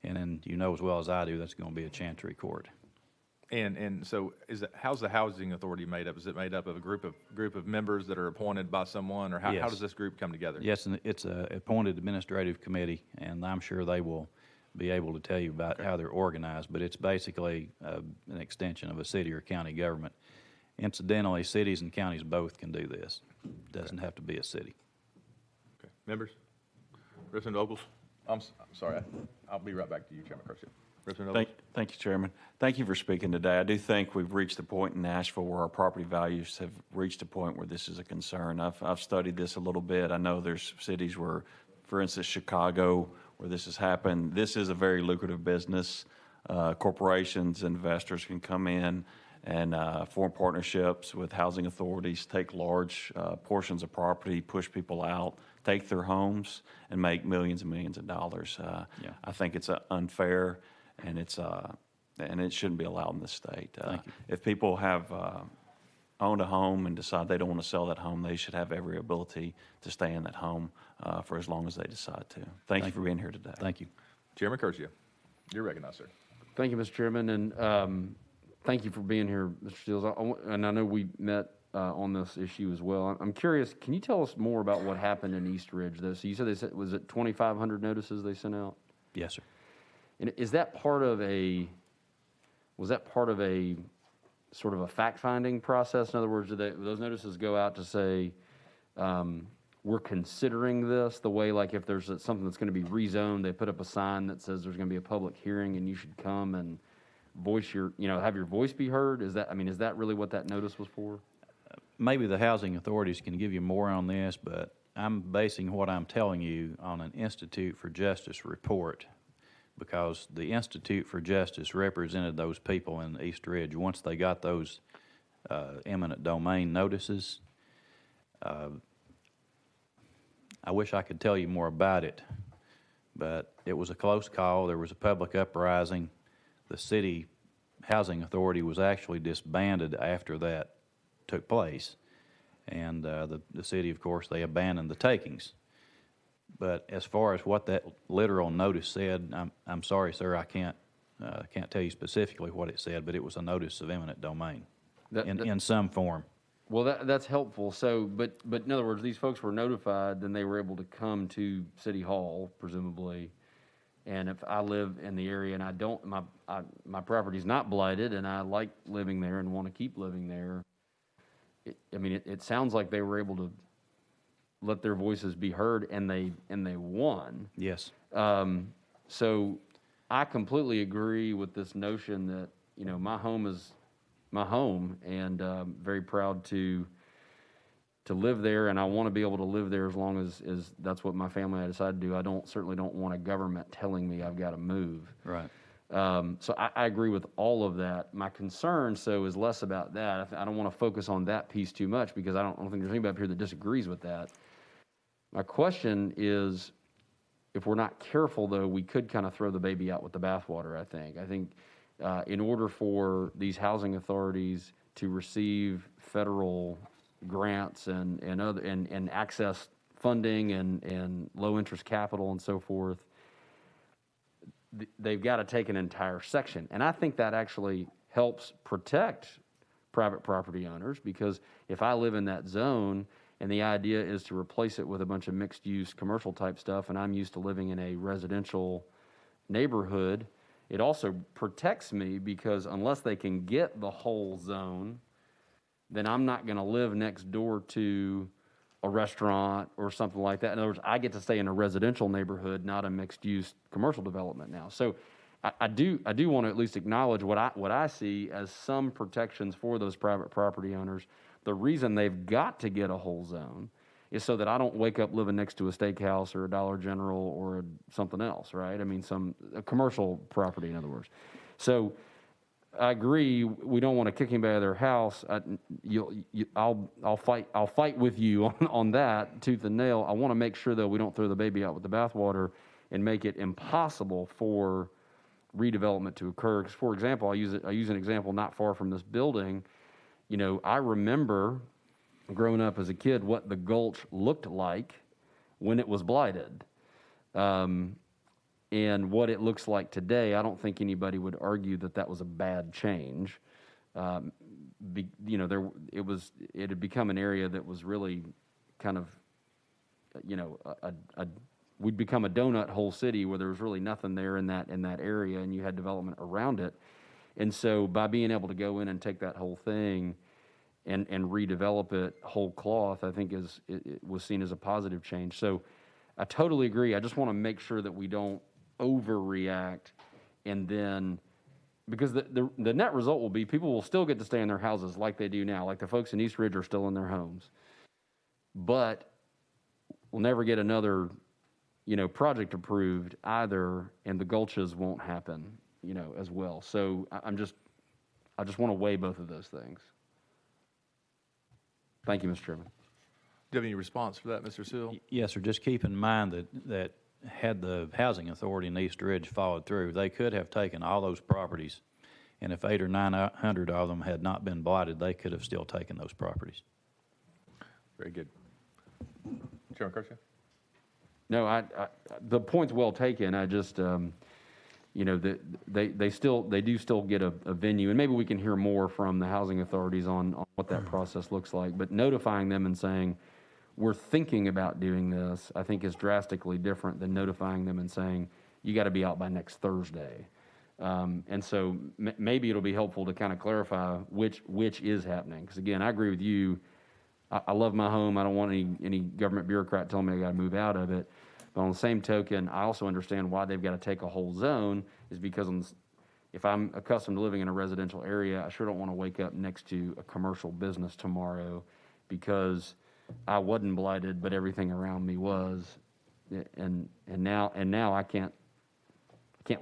And then you know as well as I do, that's going to be a chancery court. And so how's the housing authority made up? Is it made up of a group of members that are appointed by someone, or how Yes. does this group come together? Yes, and it's a appointed administrative committee, and I'm sure they will be able to tell you about how they're organized, but it's basically an extension of a city or county government. Incidentally, cities and counties both can do this. Doesn't have to be a city. Okay. Members? Representative Ogles? I'm sorry. I'll be right back to you, Chairman Garcia. Representative Ogles? Thank you, Chairman. Thank you for speaking today. I do think we've reached a point in Nashville where our property values have reached a point where this is a concern. I've studied this a little bit. I know there's cities where, for instance, Chicago, where this has happened. This is a very lucrative business. Corporations, investors can come in and form partnerships with housing authorities, take large portions of property, push people out, take their homes, and make millions and millions of dollars. Yeah. I think it's unfair, and it shouldn't be allowed in this state. Thank you. If people have owned a home and decide they don't want to sell that home, they should have every ability to stay in that home for as long as they decide to. Thank you for being here today. Thank you. Chairman Curcio, you're recognized, sir. Thank you, Mr. Chairman, and thank you for being here, Mr. Steels. And I know we met on this issue as well. I'm curious, can you tell us more about what happened in East Ridge? So you said was it 2,500 notices they sent out? Yes, sir. And was that part of a sort of a fact-finding process? In other words, did those notices go out to say, we're considering this, the way like if there's something that's going to be rezoned, they put up a sign that says there's going to be a public hearing and you should come and voice have your voice be heard? Is that really what that notice was for? Maybe the housing authorities can give you more on this, but I'm basing what I'm telling you on an Institute for Justice report, because the Institute for Justice represented those people in East Ridge. Once they got those eminent domain notices, I wish I could tell you more about it, but it was a close call. There was a public uprising. The city housing authority was actually disbanded after that took place, and the city, of course, they abandoned the takings. But as far as what that literal notice said, I'm sorry, sir, I can't tell you specifically what it said, but it was a notice of eminent domain in some form. Well, that's helpful. So, but in other words, these folks were notified, then they were able to come to City Hall, presumably. And if I live in the area and I don't, my property's not blighted, and I like living there and want to keep living there, it sounds like they were able to let their voices be heard, and they won. Yes. So I completely agree with this notion that, my home is my home, and very proud to live there, and I want to be able to live there as long as that's what my family I decide to do. I certainly don't want a government telling me I've got to move. Right. So I agree with all of that. My concern, is less about that. I don't want to focus on that piece too much, because I don't think there's anybody up here that disagrees with that. My question is, if we're not careful, though, we could kind of throw the baby out with the bathwater, I think. I think in order for these housing authorities to receive federal grants and access funding and low-interest capital and so forth, they've got to take an entire section. And I think that actually helps protect private property owners, because if I live in that zone and the idea is to replace it with a bunch of mixed-use commercial type stuff, and I'm used to living in a residential neighborhood, it also protects me because unless they can get the whole zone, then I'm not going to live next door to a restaurant or something like that. In other words, I get to stay in a residential neighborhood, not a mixed-use commercial development now. So I do want to at least acknowledge what I see as some protections for those private property owners. The reason they've got to get a whole zone is so that I don't wake up living next to a steakhouse or a Dollar General or something else, right? I mean, a commercial property, in other words. So I agree. We don't want to kick anybody out of their house. I'll fight with you on that tooth and nail. I want to make sure though we don't throw the baby out with the bathwater and make it impossible for redevelopment to occur. Because, for example, I use an example not far from this building. You know, I remember growing up as a kid what the Gulch looked like when it was blighted. And what it looks like today, I don't think anybody would argue that that was a bad change. It had become an area that was really kind of, we'd become a donut hole city where there was really nothing there in that area, and you had development around it. And so by being able to go in and take that whole thing and redevelop it whole cloth, I think it was seen as a positive change. So I totally agree. I just want to make sure that we don't overreact, and then because the net result will be people will still get to stay in their houses like they do now, like the folks in East Ridge are still in their homes, but we'll never get another project approved either, and the Gulches won't happen as well. So I just want to weigh both of those things. Thank you, Mr. Chairman. Do you have any response for that, Mr. Seal? Yes, sir. Just keep in mind that had the Housing Authority in East Ridge followed through, they could have taken all those properties, and if 800 or 900 of them had not been blighted, they could have still taken those properties. Very good. Chairman Kershaw? No, the point's well taken. I just, they do still get a venue, and maybe we can hear more from the housing authorities on what that process looks like. But notifying them and saying, we're thinking about doing this, I think is drastically different than notifying them and saying, you got to be out by next Thursday. And so maybe it'll be helpful to kind of clarify which is happening. Because again, I agree with you. I love my home. I don't want any government bureaucrat telling me I got to move out of it. But on the same token, I also understand why they've got to take a whole zone is because if I'm accustomed to living in a residential area, I sure don't want to wake up next to a commercial business tomorrow because I wasn't blighted, but everything around me was, and now I can't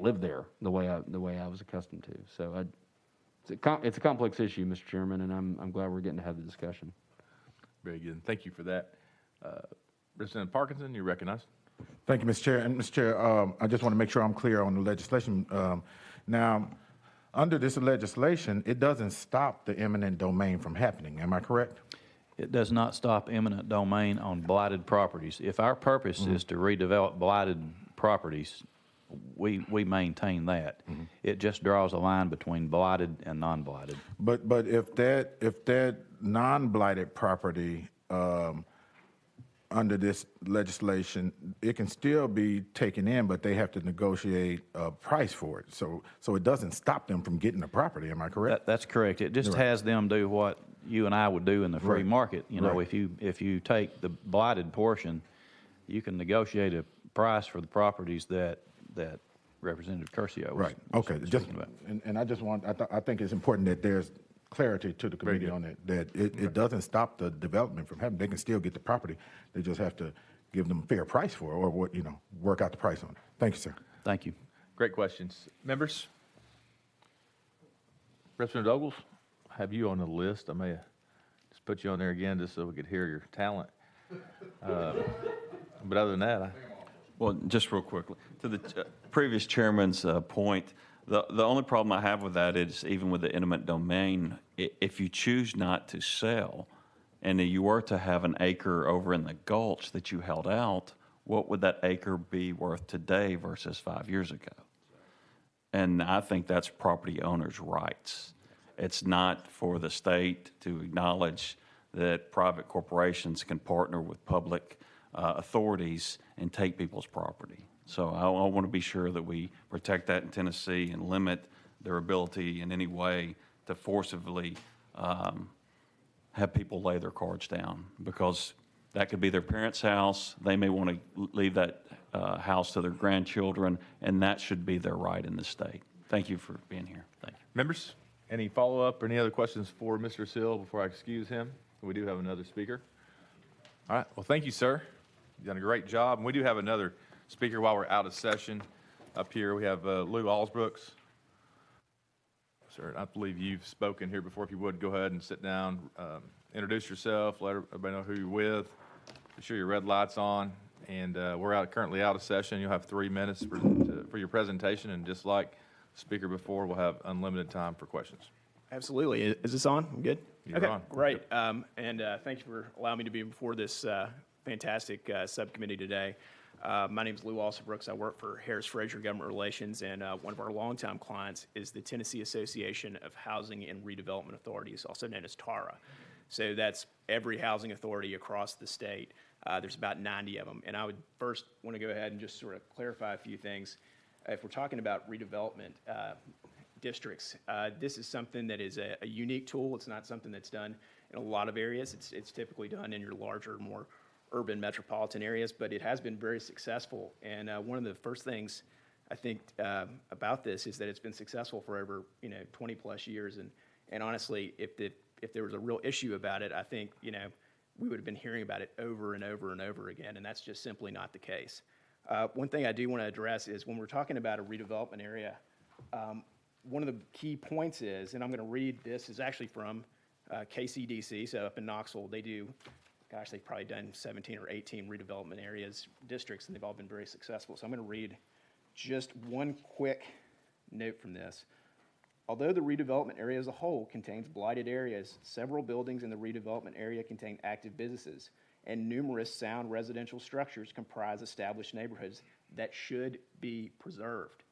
live there the way I was accustomed to. So it's a complex issue, Mr. Chairman, and I'm glad we're getting to have the discussion. Very good. Thank you for that. Representative Parkinson, you're recognized. Thank you, Mr. Chair. And Mr. Chair, I just want to make sure I'm clear on the legislation. Now, under this legislation, it doesn't stop the eminent domain from happening. Am I correct? It does not stop eminent domain on blighted properties. If our purpose is to redevelop blighted properties, we maintain that. It just draws a line between blighted and non-blighted. But if that non-blighted property under this legislation, it can still be taken in, but they have to negotiate a price for it. So it doesn't stop them from getting the property. Am I correct? That's correct. It just has them do what you and I would do in the free market. You know, if you take the blighted portion, you can negotiate a price for the properties that Representative Curcio was Okay. speaking about. And I just want, I think it's important that there's clarity to the committee on it, that it doesn't stop the development from happening. They can still get the property. They just have to give them a fair price for it, or what, work out the price on it. Thank you, sir. Thank you. Great questions. Members? Representative Ogles, I have you on the list. I may just put you on there again just so we could hear your talent. But other than that, Well, just real quickly, to the previous chairman's point, the only problem I have with that is even with the eminent domain, if you choose not to sell and you were to have an acre over in the Gulch that you held out, what would that acre be worth today versus 5 years ago? And I think that's property owners' rights. It's not for the state to acknowledge that private corporations can partner with public authorities and take people's property. So I want to be sure that we protect that in Tennessee and limit their ability in any way to forcibly have people lay their cards down, because that could be their parents' house. They may want to leave that house to their grandchildren, and that should be their right in the state. Thank you for being here. Thank you. Members, any follow-up or any other questions for Mr. Sill before I excuse him? We do have another speaker. All right, well, thank you, sir. You've done a great job. And we do have another speaker while we're out of session. Up here, we have Lou Allsbrooks. Sir, I believe you've spoken here before. If you would, go ahead and sit down, introduce yourself, let everybody know who you're with, be sure your red light's on, and we're currently out of session. You'll have 3 minutes for your presentation, and just like the speaker before, we'll have unlimited time for questions. Absolutely. Is this on? I'm good? You're okay, on. great. And thank you for allowing me to be before this fantastic subcommittee today. My name is Lou Allsbrooks. I work for Harris Frazier Government Relations, and one of our longtime clients is the Tennessee Association of Housing and Redevelopment Authorities, also known as TARA. So that's every housing authority across the state. There's about 90 of them. And I would first want to go ahead and just sort of clarify a few things. If we're talking about redevelopment districts, this is something that is a unique tool. It's not something that's done in a lot of areas. It's typically done in your larger, more urban metropolitan areas, but it has been very successful. And one of the first things I think about this is that it's been successful for over 20 plus years. And honestly, if there was a real issue about it, I think we would have been hearing about it over and over and over again, and that's just simply not the case. One thing I do want to address is when we're talking about a redevelopment area, one of the key points is, and I'm going to read this, is actually from KCDC, so up in Knoxville, they do, gosh, they've probably done 17 or 18 redevelopment areas, districts, and they've all been very successful. So I'm going to read just one quick note from this. Although the redevelopment area as a whole contains blighted areas, several buildings in the redevelopment area contain active businesses, and numerous sound residential structures comprise established neighborhoods that should be preserved.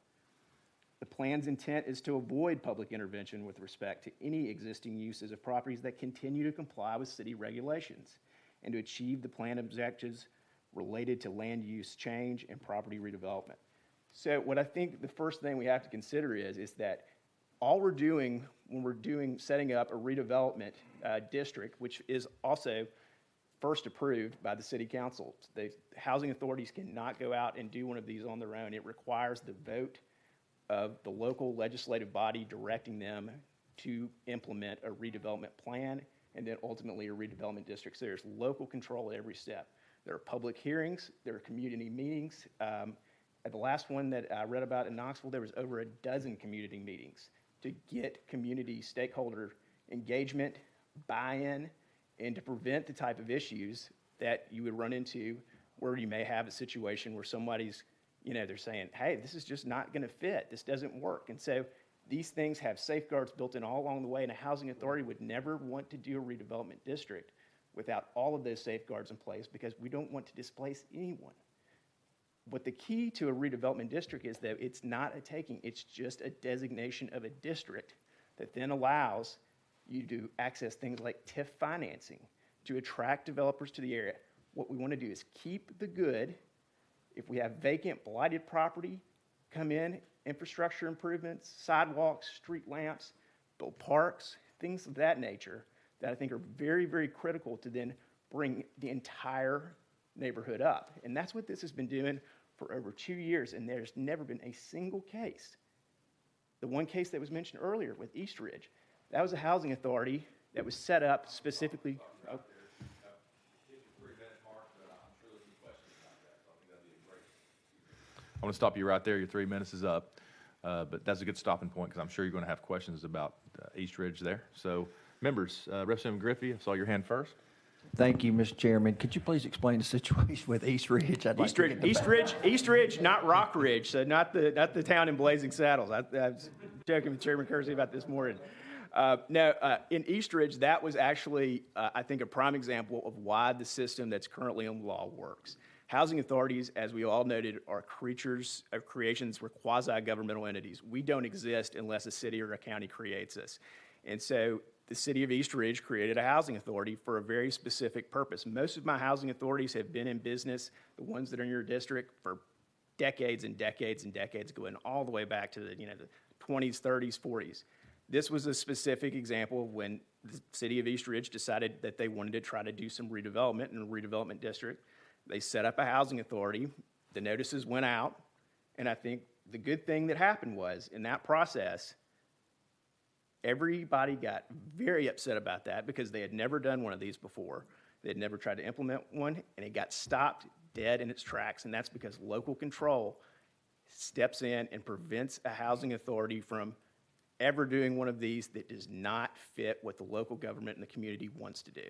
The plan's intent is to avoid public intervention with respect to any existing uses of properties that continue to comply with city regulations, and to achieve the plan objectives related to land use change and property redevelopment. So what I think the first thing we have to consider is that all we're doing when we're setting up a redevelopment district, which is also first approved by the city council. The housing authorities cannot go out and do one of these on their own. It requires the vote of the local legislative body directing them to implement a redevelopment plan and then ultimately a redevelopment district. So there's local control at every step. There are public hearings, there are community meetings. At the last one that I read about in Knoxville, there was over a dozen community meetings to get community stakeholder engagement, buy-in, and to prevent the type of issues that you would run into where you may have a situation where somebody's, they're saying, hey, this is just not going to fit. This doesn't work. And so these things have safeguards built in all along the way, and a housing authority would never want to do a redevelopment district without all of those safeguards in place, because we don't want to displace anyone. But the key to a redevelopment district is that it's not a taking, it's just a designation of a district that then allows you to access things like TIF financing to attract developers to the area. What we want to do is keep the good. If we have vacant, blighted property, come in, infrastructure improvements, sidewalks, street lamps, build parks, things of that nature that I think are very, very critical to then bring the entire neighborhood up. And that's what this has been doing for over 2 years, and there's never been a single case. The one case that was mentioned earlier with East Ridge, that was a housing authority that was set up specifically. Oh. I want to stop you right there. Your 3 minutes is up. But that's a good stopping point, because I'm sure you're going to have questions about East Ridge there. So, members, Representative Griffey, I saw your hand first. Thank you, Mr. Chairman. Could you please explain the situation with East Ridge? East Ridge, not Rock Ridge, so not the town in Blazing Saddles. I was joking with Chairman Kersey about this morning. In East Ridge, that was actually, I think, a prime example of why the system that's currently in law works. Housing authorities, as we all noted, are creatures of creations. We're quasi-governmental entities. We don't exist unless a city or a county creates us. And so the city of East Ridge created a housing authority for a very specific purpose. Most of my housing authorities have been in business, the ones that are in your district, for decades and decades and decades, going all the way back to the 20s, 30s, 40s. This was a specific example of when the city of East Ridge decided that they wanted to try to do some redevelopment in a redevelopment district. They set up a housing authority. The notices went out. And I think the good thing that happened was, in that process, everybody got very upset about that because they had never done one of these before. They had never tried to implement one, and it got stopped dead in its tracks. And that's because local control steps in and prevents a housing authority from ever doing one of these that does not fit what the local government and the community wants to do.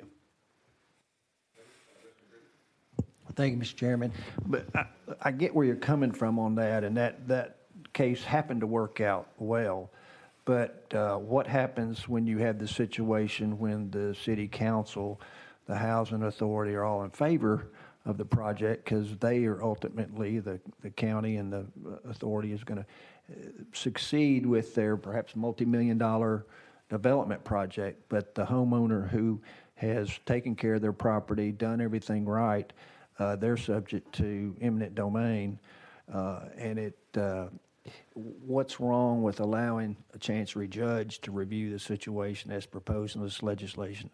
Thank you, Mr. Chairman. But I get where you're coming from on that, and that case happened to work out well. But what happens when you have the situation when the city council, the housing authority are all in favor of the project because they are ultimately, the county and the authority is going to succeed with their perhaps multi-million-dollar development project, but the homeowner who has taken care of their property, done everything right, they're subject to eminent domain, and what's wrong with allowing a chancery judge to review the situation as proposed in this legislation,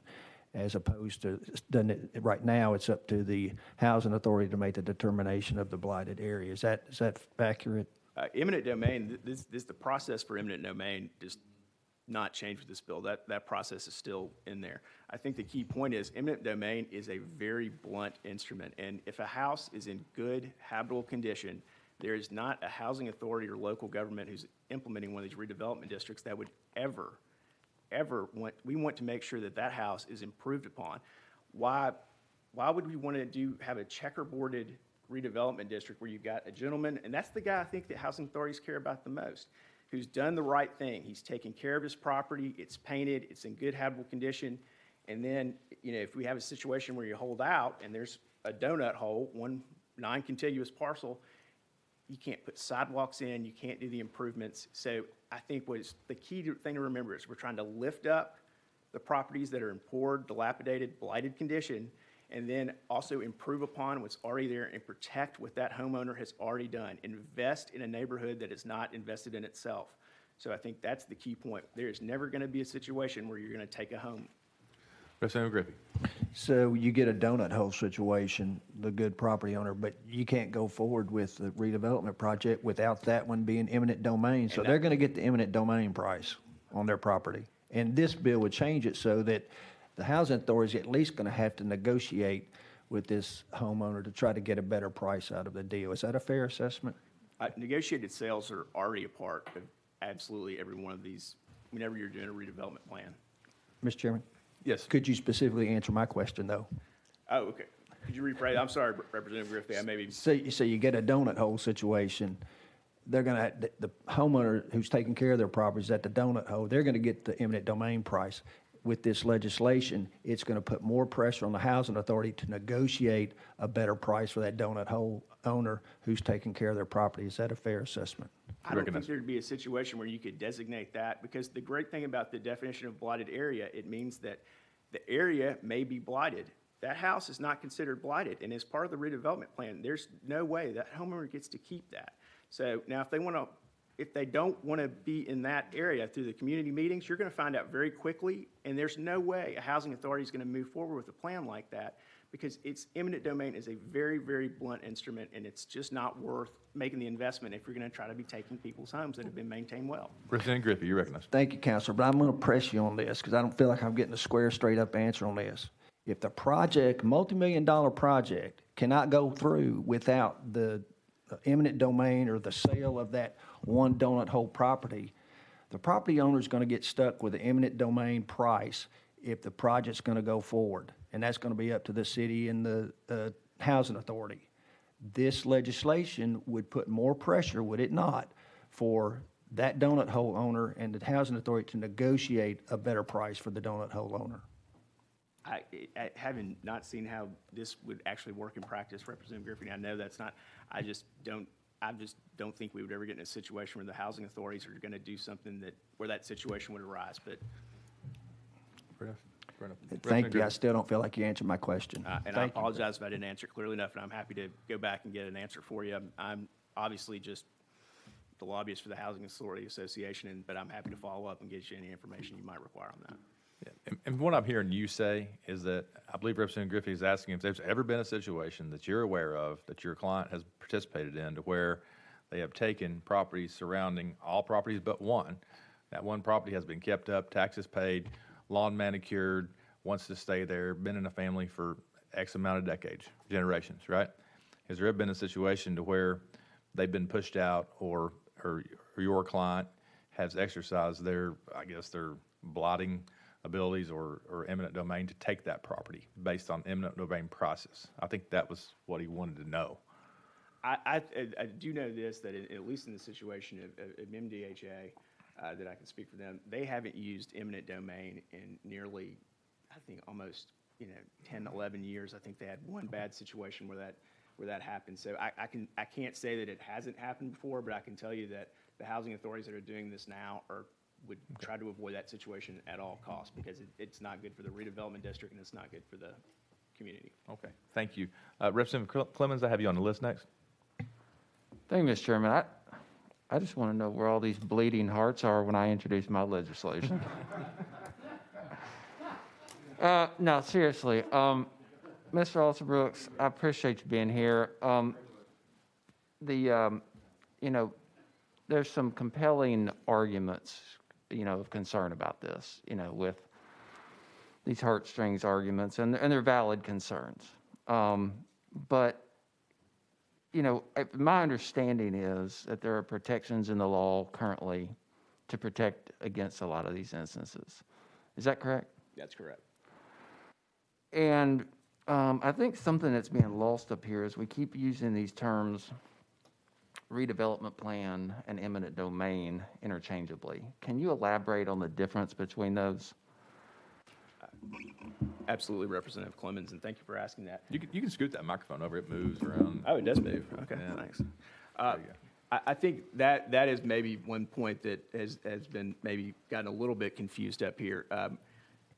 as opposed to, doesn't it, right now it's up to the housing authority to make the determination of the blighted area. Is that accurate? Eminent domain, the process for eminent domain does not change with this bill. That process is still in there. I think the key point is eminent domain is a very blunt instrument. And if a house is in good habitable condition, there is not a housing authority or local government who's implementing one of these redevelopment districts that would ever we want to make sure that that house is improved upon. Why would we want to have a checkerboarded redevelopment district where you've got a gentleman, and that's the guy I think that housing authorities care about the most, who's done the right thing. He's taken care of his property, it's painted, it's in good habitable condition, and then, if we have a situation where you hold out and there's a donut hole, one non-contiguous parcel, you can't put sidewalks in, you can't do the improvements. So I think the key thing to remember is we're trying to lift up the properties that are in poor, dilapidated, blighted condition, and then also improve upon what's already there and protect what that homeowner has already done. Invest in a neighborhood that is not invested in itself. So I think that's the key point. There is never going to be a situation where you're going to take a home. Representative Griffey. So you get a donut hole situation, the good property owner, but you can't go forward with the redevelopment project without that one being eminent domain. So they're going to get the eminent domain price on their property. And this bill would change it so that the housing authority is at least going to have to negotiate with this homeowner to try to get a better price out of the deal. Is that a fair assessment? Negotiated sales are already a part of absolutely every one of these whenever you're doing a redevelopment plan. Mr. Chairman? Yes. Could you specifically answer my question, though? Oh, okay. Could you rephrase? I'm sorry, Representative Griffey. I maybe. So you get a donut hole situation. They're going to, the homeowner who's taking care of their properties at the donut hole, they're going to get the eminent domain price. With this legislation, it's going to put more pressure on the housing authority to negotiate a better price for that donut hole owner who's taking care of their property. Is that a fair assessment? I don't think there'd be a situation where you could designate that, because the great thing about the definition of blighted area, it means that the area may be blighted. That house is not considered blighted, and as part of the redevelopment plan, there's no way that homeowner gets to keep that. So now if they don't want to be in that area through the community meetings, you're going to find out very quickly, and there's no way a housing authority is going to move forward with a plan like that, because it's eminent domain is a very, very blunt instrument, and it's just not worth making the investment if you're going to try to be taking people's homes that have been maintained well. Representative Griffey, you recognize. Thank you, Counselor, but I'm going to press you on this because I don't feel like I'm getting a square, straight-up answer on this. If the project, multi-million-dollar project, cannot go through without the eminent domain or the sale of that one donut hole property, the property owner is going to get stuck with the eminent domain price if the project's going to go forward, and that's going to be up to the city and the housing authority. This legislation would put more pressure, would it not, for that donut hole owner and the housing authority to negotiate a better price for the donut hole owner. I having not seen how this would actually work in practice, Representative Griffin, I know that's not, I just don't think we would ever get in a situation where the housing authorities are going to do something where that situation would arise. But Fair enough. Fair enough. Thank Representative you. I Griffin. still don't feel like you answered my question. And I apologize if I didn't answer it clearly enough, and I'm happy to go back and get an answer for you. I'm obviously just the lobbyist for the Housing Authority Association, but I'm happy to follow up and get you any information you might require on that. Yeah, and what I'm hearing you say is that I believe Representative Griffey is asking if there's ever been a situation that you're aware of that your client has participated in to where they have taken properties surrounding all properties but one. That one property has been kept up, taxes paid, lawn manicured, wants to stay there, been in a family for X amount of decades, generations, right? Has there ever been a situation to where they've been pushed out or your client has exercised their, I guess, their blotting abilities or eminent domain to take that property based on eminent domain process? I think that was what he wanted to know. I do know this, that at least in the situation of MDHA, that I can speak for them, they haven't used eminent domain in nearly, I think, almost 10, 11 years. I think they had one bad situation where that happened. So I can't say that it hasn't happened before, but I can tell you that the housing authorities that are doing this now would try to avoid that situation at all costs, because it's not good for the redevelopment district and it's not good for the community. Okay, thank you. Representative Clemens, I have you on the list next. Thank you, Mr. Chairman. I just want to know where all these bleeding hearts are when I introduce my legislation. No, seriously. Mr. Alsobrooks, I appreciate you being here. There's some compelling arguments, of concern about this, with these heartstrings arguments, and they're valid concerns. But my understanding is that there are protections in the law currently to protect against a lot of these instances. Is that correct? That's correct. And I think something that's being lost up here is we keep using these terms, redevelopment plan and eminent domain, interchangeably. Can you elaborate on the difference between those? Absolutely, Representative Clemens, and thank you for asking that. You can scoot that microphone over. It moves around. Oh, it does move. Okay, Yeah. thanks. I think that is maybe one point that has been maybe gotten a little bit confused up here.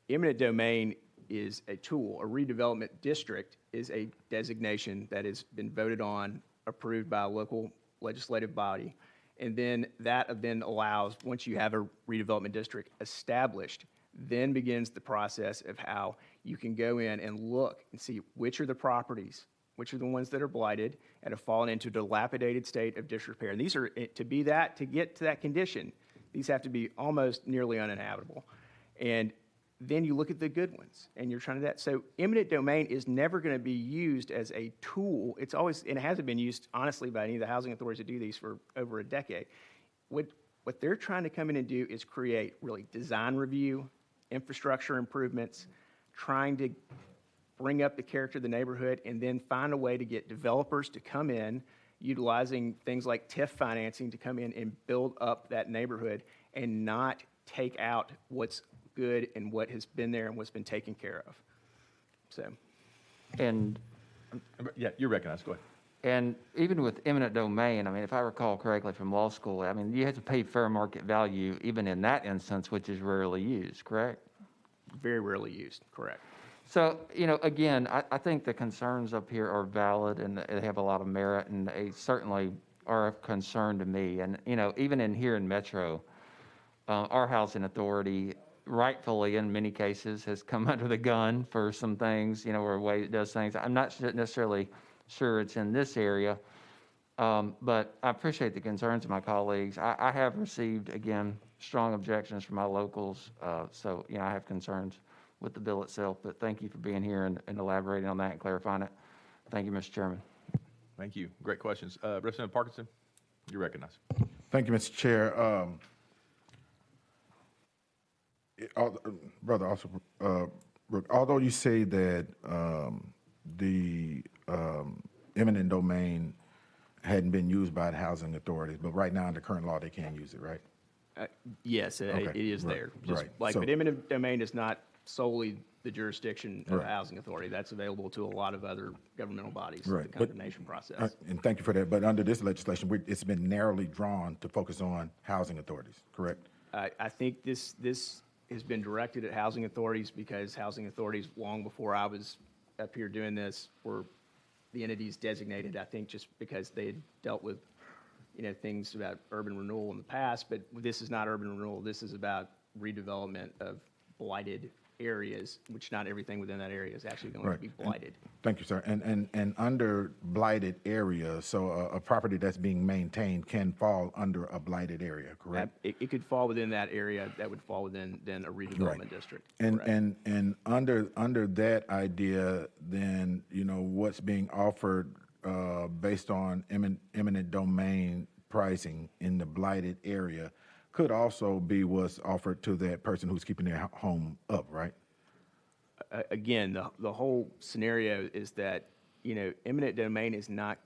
Eminent domain is a tool. A redevelopment district is a designation that has been voted on, approved by a local legislative body, and then that allows, once you have a redevelopment district established, then begins the process of how you can go in and look and see which are the properties, which are the ones that are blighted and have fallen into a dilapidated state of disrepair. And these are, to get to that condition, these have to be almost nearly uninhabitable. And then you look at the good ones and you're trying to that. So eminent domain is never going to be used as a tool. It's always, and it hasn't been used, honestly, by any of the housing authorities that do these for over a decade. What they're trying to come in and do is create really design review, infrastructure improvements, trying to bring up the character of the neighborhood, and then find a way to get developers to come in, utilizing things like TIF financing to come in and build up that neighborhood and not take out what's good and what has been there and what's been taken care of. So, And Yeah, you're recognized. Go ahead. And even with eminent domain, I mean, if I recall correctly from law school, I mean, you have to pay fair market value even in that instance, which is rarely used, correct? very rarely used, correct. So, again, I think the concerns up here are valid and they have a lot of merit, and they certainly are of concern to me. And, even here in Metro, our housing authority rightfully in many cases has come under the gun for some things, or a way it does things. I'm not necessarily sure it's in this area, but I appreciate the concerns of my colleagues. I have received, again, strong objections from my locals, so I have concerns with the bill itself, but thank you for being here and elaborating on that and clarifying it. Thank you, Mr. Chairman. Thank you. Great questions. Representative Parkinson, you're recognized. Thank you, Mr. Chair. Brother, also, Brooke, although you say that the eminent domain hadn't been used by the housing authorities, but right now, under current law, they can use it, right? Yes, Okay, it is right, there. Just right. like, So- but eminent domain is not solely the jurisdiction of the Right. housing authority. That's available to a lot of other governmental bodies, the Right, but- condemnation process. And thank you for that. But under this legislation, it's been narrowly drawn to focus on housing authorities, correct? I think this has been directed at housing authorities because housing authorities, long before I was up here doing this, were the entities designated, I think, just because they had dealt with, things about urban renewal in the past, but this is not urban renewal. This is about redevelopment of blighted areas, which not everything within that area is actually going to be blighted. Thank you, sir. And under blighted area, so a property that's being maintained can fall under a blighted area, correct? It could fall within that area. That would fall within then a redevelopment district. And Correct. and under that idea, then what's being offered based on eminent domain pricing in the blighted area could also be what's offered to that person who's keeping their home up, right? Again, the whole scenario is that, eminent domain is not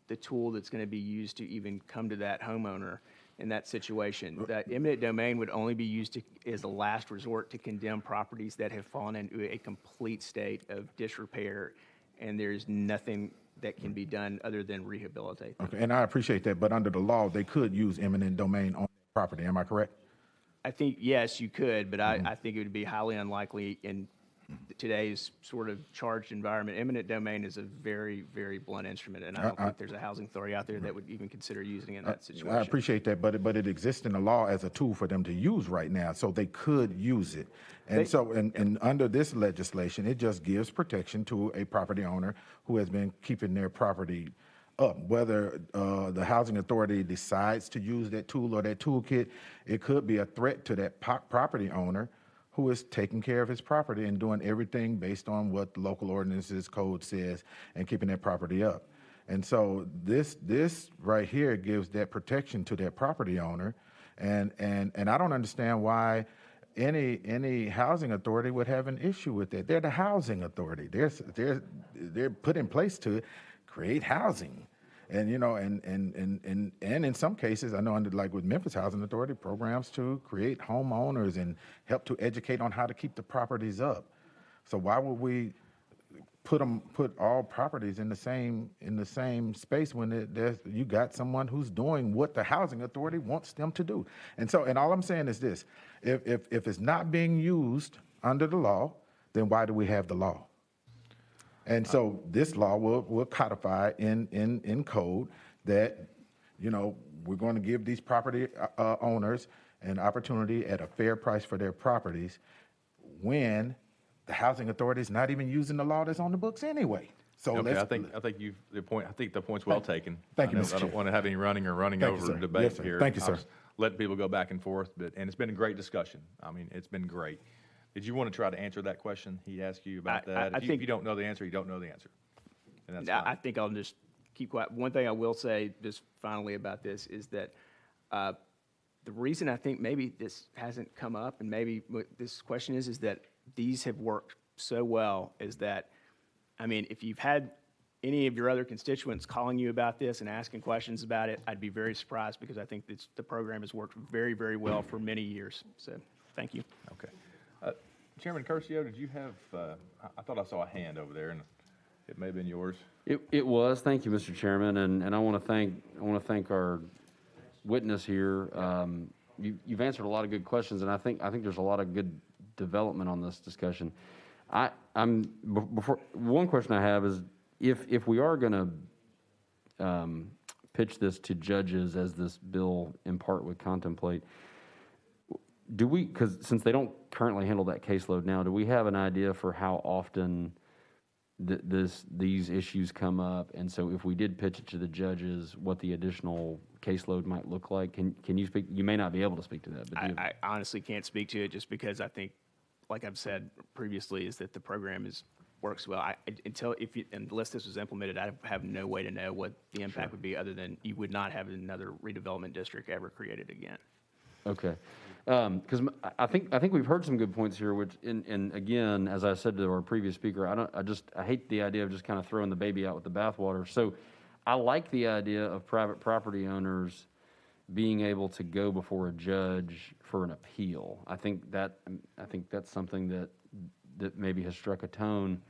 the tool that's going to be used to even come to that homeowner in that situation. That eminent domain would only be used as a last resort to condemn properties that have fallen into a complete state of disrepair, and there's nothing that can be done other than rehabilitate them. Okay, and I appreciate that, but under the law, they could use eminent domain on property. Am I correct? I think, yes, you could, but I think it would be highly unlikely in today's sort of charged environment. Eminent domain is a very, very blunt instrument, and I don't think there's a housing authority out there that would even consider using it in that situation. I appreciate that, but it exists in the law as a tool for them to use right now, so they could use it. And and under this legislation, it just gives protection to a property owner who has been keeping their property up. Whether the housing authority decides to use that tool or that toolkit, it could be a threat to that property owner who is taking care of his property and doing everything based on what the local ordinances code says and keeping that property up. And so this right here gives that protection to that property owner. And I don't understand why any housing authority would have an issue with that. They're the housing authority. They're put in place to create housing. And and in some cases, I know under like with Memphis Housing Authority, programs to create homeowners and help to educate on how to keep the properties up. So why would we put all properties in the same space when you got someone who's doing what the housing authority wants them to do? And all I'm saying is this: if it's not being used under the law, then why do we have the law? And so this law will codify in code that, we're going to give these property owners an opportunity at a fair price for their properties when the housing authority is not even using the law that's on the books anyway. So Okay, let's, I think the point's well taken. Thank you, I Mr. don't Chair. want to have any running Thank you, over sir. debate Yes, sir. here. Thank you, sir. I was letting people go back and forth, and it's been a great discussion. I mean, it's been great. Did you want to try to answer that question he asked you about that? I If think- you don't know the answer, you don't know the answer. And that's I fine. think I'll just keep quiet. One thing I will say just finally about this is that the reason I think maybe this hasn't come up and maybe what this question is that these have worked so well is that, I mean, if you've had any of your other constituents calling you about this and asking questions about it, I'd be very surprised because I think the program has worked very, very well for many years. So thank you. Okay. Chairman Curcio, did you have, I thought I saw a hand over there, and it may have been yours. It was. Thank you, Mr. Chairman, and I want to thank our witness here. You've answered a lot of good questions, and I think there's a lot of good development on this discussion. One question I have is if we are going to pitch this to judges as this bill in part would contemplate, do we, because since they don't currently handle that caseload now, do we have an idea for how often these issues come up? And so if we did pitch it to the judges, what the additional caseload might look like? Can you speak? You may not be able to speak to that. But I honestly can't speak to it just because I think, like I've said previously, is that the program works well. Unless this was implemented, I have no way to know what the impact would be other than you would not have another redevelopment district ever created again. Okay, because I think we've heard some good points here. Which, and again, as I said to our previous speaker, I hate the idea of just kind of throwing the baby out with the bathwater. So, I like the idea of private property owners being able to go before a judge for an appeal. I think that's something that maybe has struck a tone.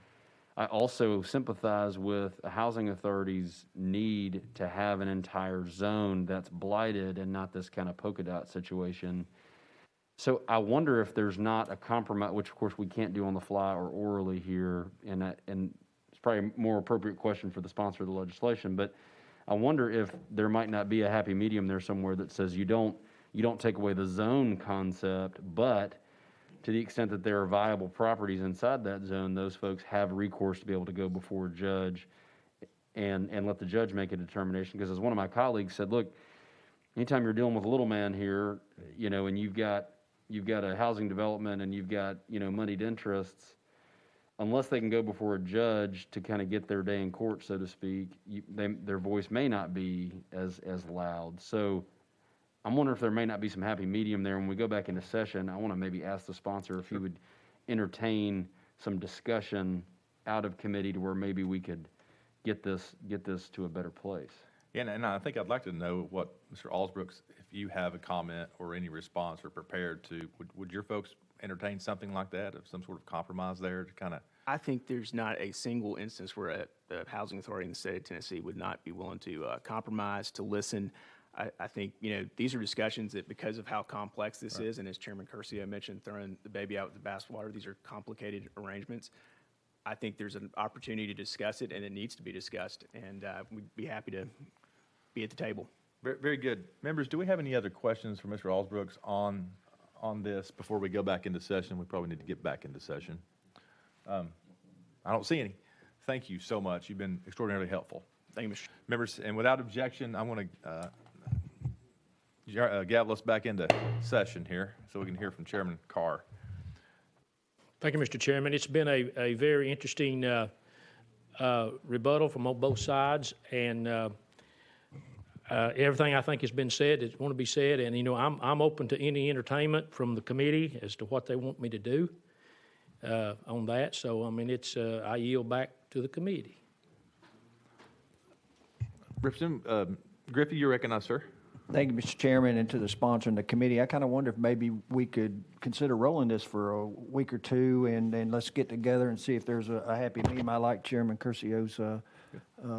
I also sympathize with a housing authority's need to have an entire zone that's blighted and not this kind of polka dot situation. So I wonder if there's not a compromise, which of course we can't do on the fly or orally here, and it's probably a more appropriate question for the sponsor of the legislation, but I wonder if there might not be a happy medium there somewhere that says you don't take away the zone concept, but to the extent that there are viable properties inside that zone, those folks have recourse to be able to go before a judge and let the judge make a determination. Because as one of my colleagues said, look, anytime you're dealing with a little man here, and you've got a housing development and you've got, moneyed interests, unless they can go before a judge to kind of get their day in court, so to speak, their voice may not be as loud. So I'm wondering if there may not be some happy medium there. When we go back into session, I want to maybe ask the sponsor if he would entertain some discussion out of committee to where maybe we could get this to a better place. Yeah, and I think I'd like to know what, Mr. Alsbrooks, if you have a comment or any response or prepared to, would your folks entertain something like that, of some sort of compromise there to kind of? I think there's not a single instance where the housing authority in the state of Tennessee would not be willing to compromise, to listen. I think, these are discussions that, because of how complex this is, and as Chairman Curcio mentioned, throwing the baby out with the bathwater, these are complicated arrangements. I think there's an opportunity to discuss it, and it needs to be discussed, and we'd be happy to be at the table. Very, very good. Members, do we have any other questions for Mr. Alsbrooks on this before we go back into session? We probably need to get back into session. I don't see any. Thank you so much. You've been extraordinarily helpful. Thank you, Mr. Members, and without objection, I want to gavel us back into session here so we can hear from Chairman Carr. Thank you, Mr. Chairman. It's been a very interesting rebuttal from both sides, and everything I think has been said that want to be said. And I'm open to any entertainment from the committee as to what they want me to do on that. So I yield back to the committee. Representative Griffey, you're recognized, sir. Thank you, Mr. Chairman, and to the sponsor and the committee. I kind of wonder if maybe we could consider rolling this for a week or two, and let's get together and see if there's a happy medium. I like Chairman Curcio's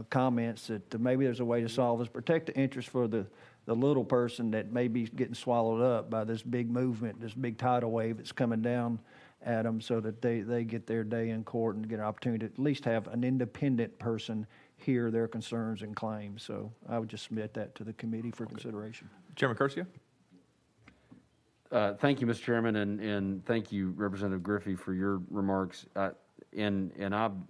comments that maybe there's a way to solve this, protect the interest for the little person that may be getting swallowed up by this big movement, this big tidal wave that's coming down at them, so that they get their day in court and get an opportunity to at least have an independent person hear their concerns and claims. So I would just submit that to the committee for consideration. Chairman Curcio? Thank you, Mr. Chairman, and thank you, Representative Griffey, for your remarks. And I'm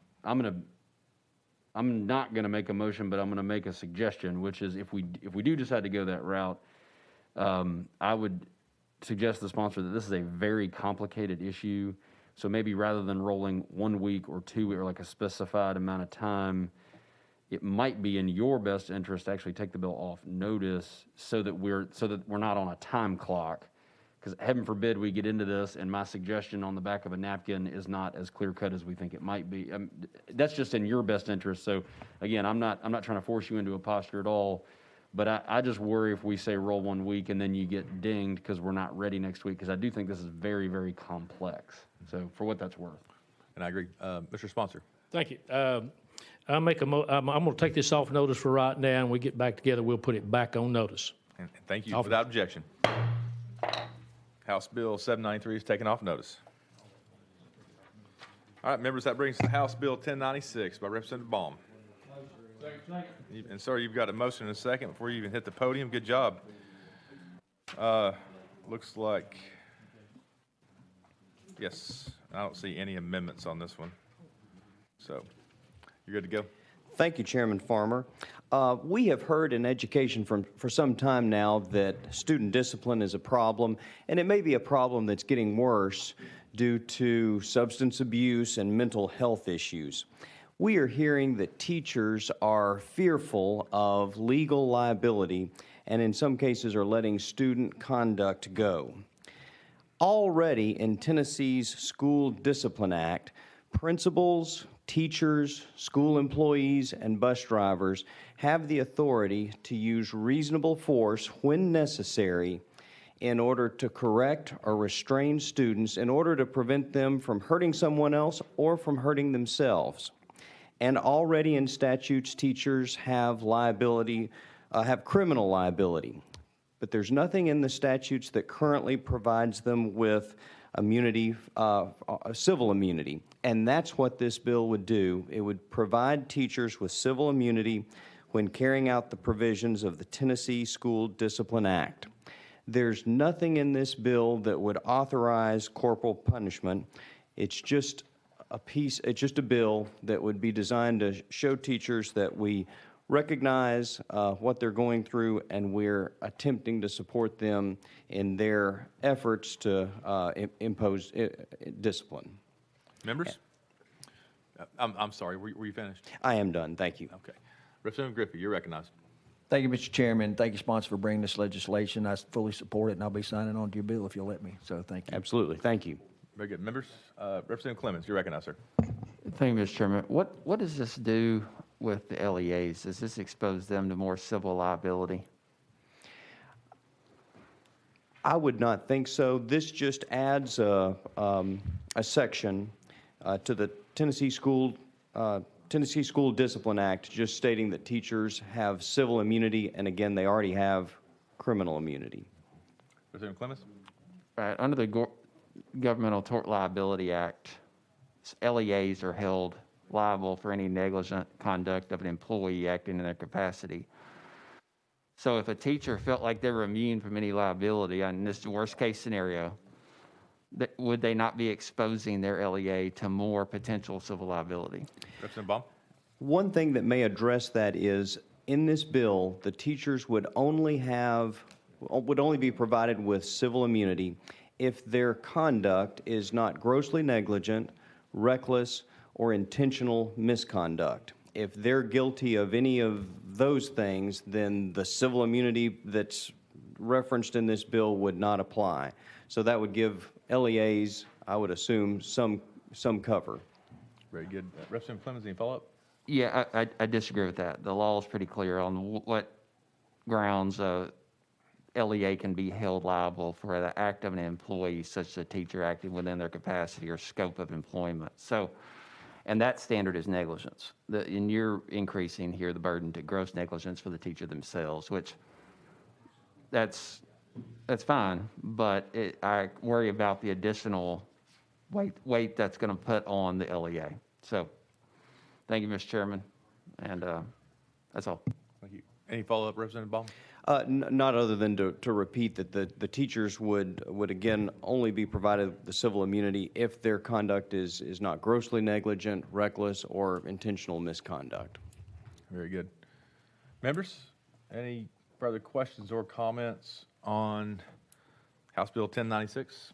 not going to make a motion, but I'm going to make a suggestion, which is if we do decide to go that route, I would suggest to the sponsor that this is a very complicated issue. So maybe rather than rolling 1 week or 2 or like a specified amount of time, it might be in your best interest to actually take the bill off notice so that we're not on a time clock. Because heaven forbid we get into this and my suggestion on the back of a napkin is not as clear cut as we think it might be. That's just in your best interest. So again, I'm not trying to force you into a posture at all, but I just worry if we say roll 1 week and then you get dinged because we're not ready next week, because I do think this is very, very complex. So for what that's worth. And I agree. Mr. Sponsor. Thank you. I'm going to take this off notice for right now, and we get back together, we'll put it back on notice. And thank you. Without objection. House Bill 793 is taken off notice. All right, members, that brings us to House Bill 1096 by Representative Baum. And sir, you've got a motion in a second before you even hit the podium. Good job. Looks like, yes, I don't see any amendments on this one. So you're good to go. Thank you, Chairman Farmer. We have heard in education for some time now that student discipline is a problem, and it may be a problem that's getting worse due to substance abuse and mental health issues. We are hearing that teachers are fearful of legal liability and in some cases are letting student conduct go. Already in Tennessee's School Discipline Act, principals, teachers, school employees, and bus drivers have the authority to use reasonable force when necessary in order to correct or restrain students in order to prevent them from hurting someone else or from hurting themselves. And already in statutes, teachers have liability, have criminal liability. but there's nothing in the statutes that currently provides them with immunity, civil immunity. And that's what this bill would do. It would provide teachers with civil immunity when carrying out the provisions of the Tennessee School Discipline Act. There's nothing in this bill that would authorize corporal punishment. It's just it's just a bill that would be designed to show teachers that we recognize what they're going through, and we're attempting to support them in their efforts to impose discipline. Members? I'm sorry, were you finished? I am done. Thank you. Okay. Representative Griffey, you're recognized. Thank you, Mr. Chairman. Thank you, sponsor, for bringing this legislation. I fully support it, and I'll be signing on to your bill if you'll let me. So thank you. Absolutely. Thank you. Very good. Members, Representative Clemens, you're recognized, sir. Thank you, Mr. Chairman. What does this do with the LEAs? Does this expose them to more civil liability? I would not think so. This just adds a section to the Tennessee School Discipline Act, just stating that teachers have civil immunity, and again, they already have criminal immunity. Representative Clemens? Right. Under the Governmental Tort Liability Act, LEAs are held liable for any negligent conduct of an employee acting in their capacity. So if a teacher felt like they were immune from any liability, and this is the worst case scenario, would they not be exposing their LEA to more potential civil liability? Representative Baum? One thing that may address that is, in this bill, the teachers would only be provided with civil immunity if their conduct is not grossly negligent, reckless, or intentional misconduct. If they're guilty of any of those things, then the civil immunity that's referenced in this bill would not apply. So that would give LEAs, I would assume, some cover. Very good. Representative Clemens, any follow-up? Yeah, I disagree with that. The law is pretty clear on what grounds LEA can be held liable for the act of an employee, such as a teacher acting within their capacity or scope of employment. So, and that standard is negligence. And you're increasing here the burden to gross negligence for the teacher themselves, which that's fine, but I worry about the additional weight that's going to put on the LEA. So, thank you, Mr. Chairman, and that's all. Thank you. Any follow-up, Representative Baum? Not other than to repeat that the teachers would again only be provided the civil immunity if their conduct is not grossly negligent, reckless, or intentional misconduct. Very good. Members, any further questions or comments on House Bill 1096?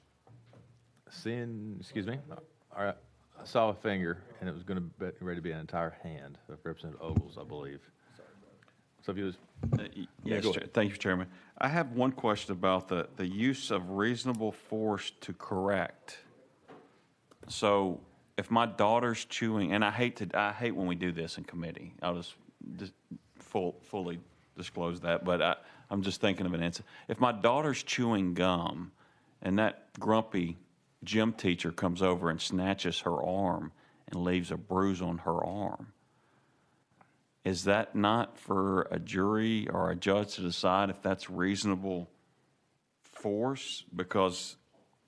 Excuse me. All right. I saw a finger, and it was going to be ready to be an entire hand of Representative Ogles, I believe. So if you was, Yes, go ahead. thank you, Chairman. I have one question about the use of reasonable force to correct. So if my daughter's chewing, and I hate when we do this in committee. I'll just fully disclose that, but I'm just thinking of an instance. If my daughter's chewing gum, and that grumpy gym teacher comes over and snatches her arm and leaves a bruise on her arm, is that not for a jury or a judge to decide if that's reasonable force? Because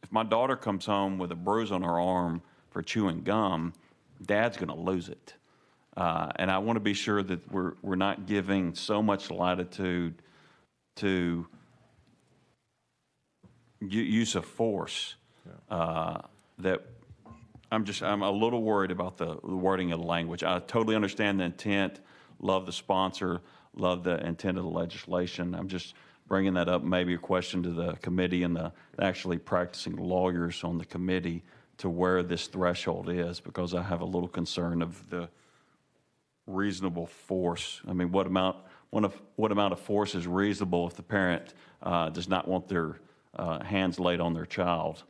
if my daughter comes home with a bruise on her arm for chewing gum, Dad's going to lose it. And I want to be sure that we're not giving so much latitude to use of force that I'm a little worried about the wording of the language. I totally understand the intent. Love the sponsor, love the intent of the legislation. I'm just bringing that up, maybe a question to the committee and the actually practicing lawyers on the committee to where this threshold is, because I have a little concern of the reasonable force. I mean, what amount of force is reasonable if the parent does not want their hands laid on their child?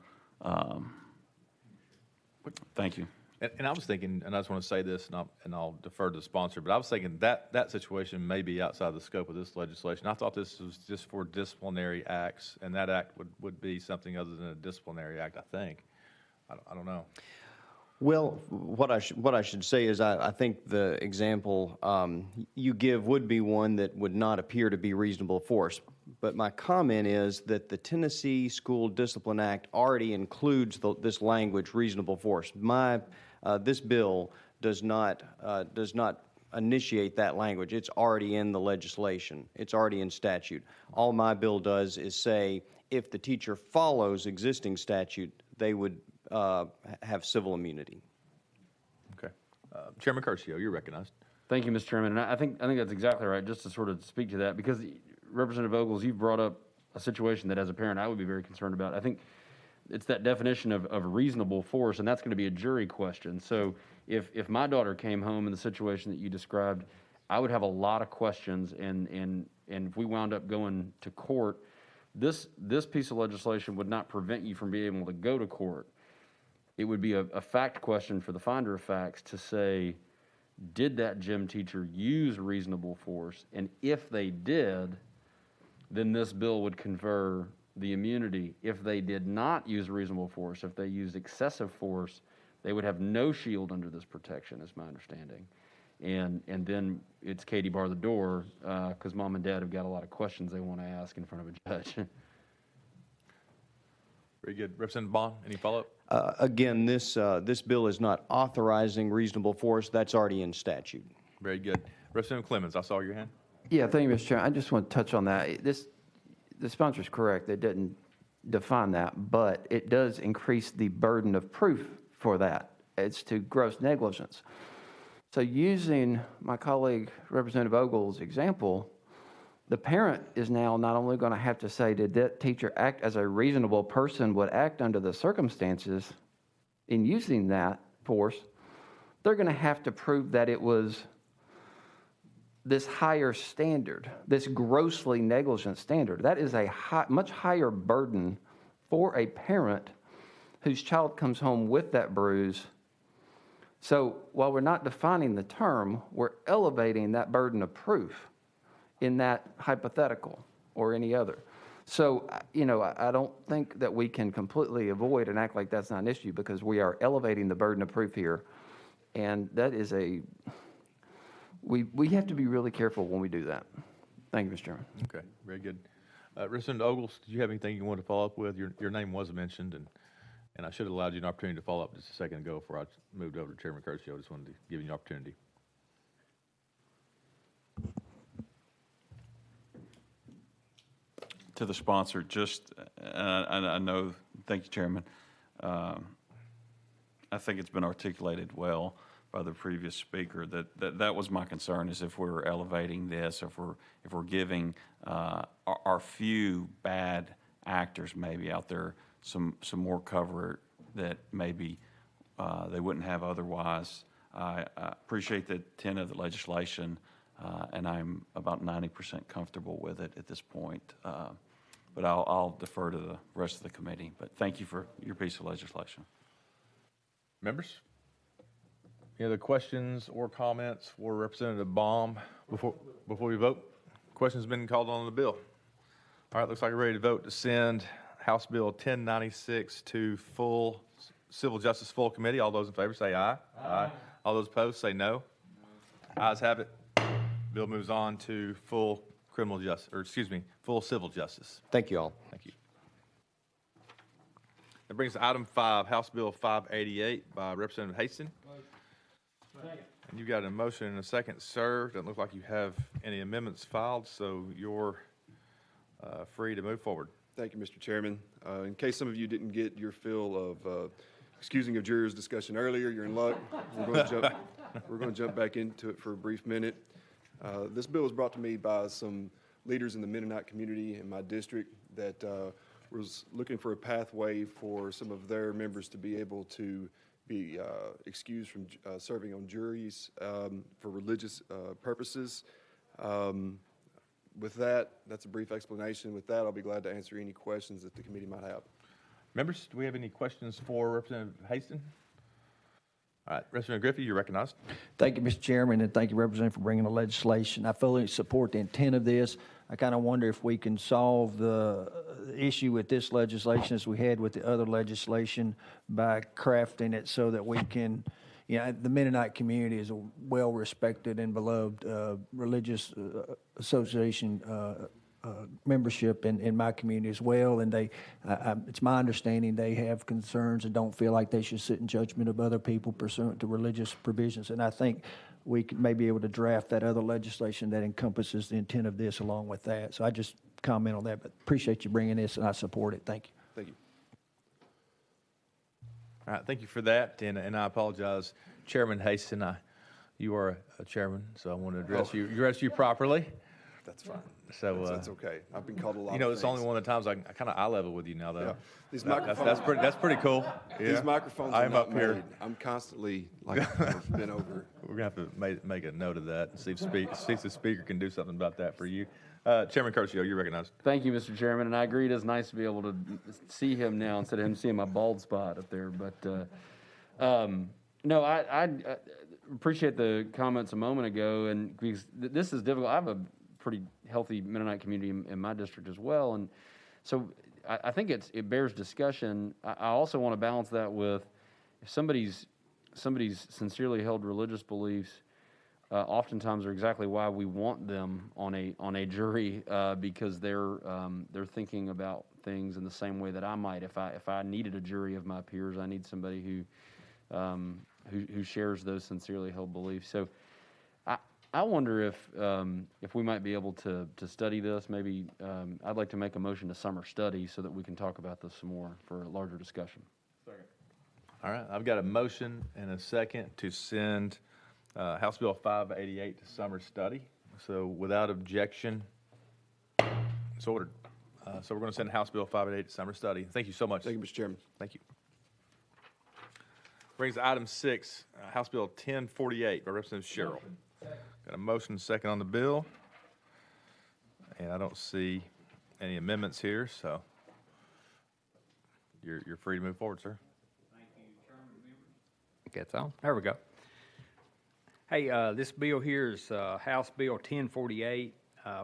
Thank you. and I was thinking, and I just want to say this, and I'll defer to the sponsor, but I was thinking that situation may be outside the scope of this legislation. I thought this was just for disciplinary acts, and that act would be something other than a disciplinary act, I think. I don't know. Well, what I should say is I think the example you give would be one that would not appear to be reasonable force. But my comment is that the Tennessee School Discipline Act already includes this language, reasonable force. This bill does not initiate that language. It's already in the legislation. It's already in statute. All my bill does is say if the teacher follows existing statute, they would have civil immunity. Okay. Chairman Curcio, you're recognized. Thank you, Mr. Chairman. And I think that's exactly right, just to sort of speak to that, because Representative Ogles, you've brought up a situation that as a parent I would be very concerned about. I think it's that definition of reasonable force, and that's going to be a jury question. So if my daughter came home in the situation that you described, I would have a lot of questions, and if we wound up going to court, this piece of legislation would not prevent you from being able to go to court. It would be a fact question for the finder of facts to say, did that gym teacher use reasonable force? And if they did, then this bill would confer the immunity. If they did not use reasonable force, if they used excessive force, they would have no shield under this protection, is my understanding. And then it's Katie bar the door, because mom and dad have got a lot of questions they want to ask in front of a judge. Very good. Representative Bond, any follow-up? Again, this bill is not authorizing reasonable force. That's already in statute. Very good. Representative Clemens, I saw your hand. Yeah, thank you, Mr. Chairman. I just want to touch on that. The sponsor's correct. It didn't define that, but it does increase the burden of proof for that. It's to gross negligence. So using my colleague Representative Ogle's example, the parent is now not only going to have to say, did that teacher act as a reasonable person would act under the circumstances in using that force, they're going to have to prove that it was this higher standard, this grossly negligent standard. That is a much higher burden for a parent whose child comes home with that bruise. So while we're not defining the term, we're elevating that burden of proof in that hypothetical or any other. So, I don't think that we can completely avoid and act like that's not an issue, because we are elevating the burden of proof here. And that is we have to be really careful when we do that. Thank you, Mr. Chairman. Okay, very good. Representative Ogles, did you have anything you wanted to follow up with? Your name was mentioned, and I should have allowed you an opportunity to follow up just a second ago before I moved over to Chairman Curcio. I just wanted to give you an opportunity. To the sponsor, I know, thank you, Chairman. I think it's been articulated well by the previous speaker that was my concern, is if we're elevating this, if we're giving our few bad actors maybe out there some more cover that maybe they wouldn't have otherwise. I appreciate the intent of the legislation, and I'm about 90% comfortable with it at this point. But I'll defer to the rest of the committee. But thank you for your piece of legislation. Members, any other questions or comments for Representative Baum before we vote? Questions been called on the bill. All right, looks like we're ready to vote to send House Bill 1096 to full Civil Justice Full Committee. All those in favor say aye. Aye. All those opposed say no. Ayes have it. Bill moves on to full criminal justice, full civil justice. Thank you all. Thank you. That brings us to item 5, House Bill 588 by Representative Haston. And you've got a motion and a second, sir. Doesn't look like you have any amendments filed, so you're free to move forward. Thank you, Mr. Chairman. In case some of you didn't get your fill of excusing of jurors discussion earlier, you're in luck. We're going to jump back into it for a brief minute. This bill was brought to me by some leaders in the Mennonite community in my district that was looking for a pathway for some of their members to be able to be excused from serving on juries for religious purposes. With that, that's a brief explanation. With that, I'll be glad to answer any questions that the committee might have. Members, do we have any questions for Representative Haston? All right, Representative Griffey, you're recognized. Thank you, Mr. Chairman, and thank you, Representative, for bringing the legislation. I fully support the intent of this. I kind of wonder if we can solve issue with this legislation as we had with the other legislation by crafting it so that we can, the Mennonite community is a well-respected and beloved religious association membership in my community as well, and it's my understanding they have concerns and don't feel like they should sit in judgment of other people pursuant to religious provisions. And I think we may be able to draft that other legislation that encompasses the intent of this along with that. So I just comment on that, but appreciate you bringing this, and I support it. Thank you. Thank you. All right, thank you for that, and I apologize, Chairman Haston. You are a chairman, so I want to address you properly. That's fine. So That's okay. I've been called a lot You know, of it's things. only one of the times I kind of eye level with you now, though. Yeah. These That's pretty cool. These Yeah. microphones are I'm not up here. made. I'm constantly like I've been over. We're gonna have to make a note of that and see if the speaker can do something about that for you. Chairman Curcio, you're recognized. Thank you, Mr. Chairman, and I agree, it is nice to be able to see him now instead of him seeing my bald spot up there, but, no, I appreciate the comments a moment ago, and because this is difficult. I have a pretty healthy Mennonite community in my district as well, and so I think it bears discussion. I also want to balance that with if somebody's sincerely held religious beliefs, oftentimes are exactly why we want them on a jury, because they're thinking about things in the same way that I might. If I needed a jury of my peers, I need somebody who shares those sincerely held beliefs. So I wonder if we might be able to study this. Maybe I'd like to make a motion to summer study so that we can talk about this some more for a larger discussion. All right, I've got a motion and a second to send House Bill 588 to summer study. So without objection, it's ordered. So we're going to send House Bill 588 to summer study. Thank you so much. Thank you, Mr. Chairman. Thank you. Brings to item 6, House Bill 1048 by Representative Sherrill. Got a motion and second on the bill. And I don't see any amendments here, so you're free to move forward, sir. That's on. There we go. Hey, this bill here is House Bill 1048.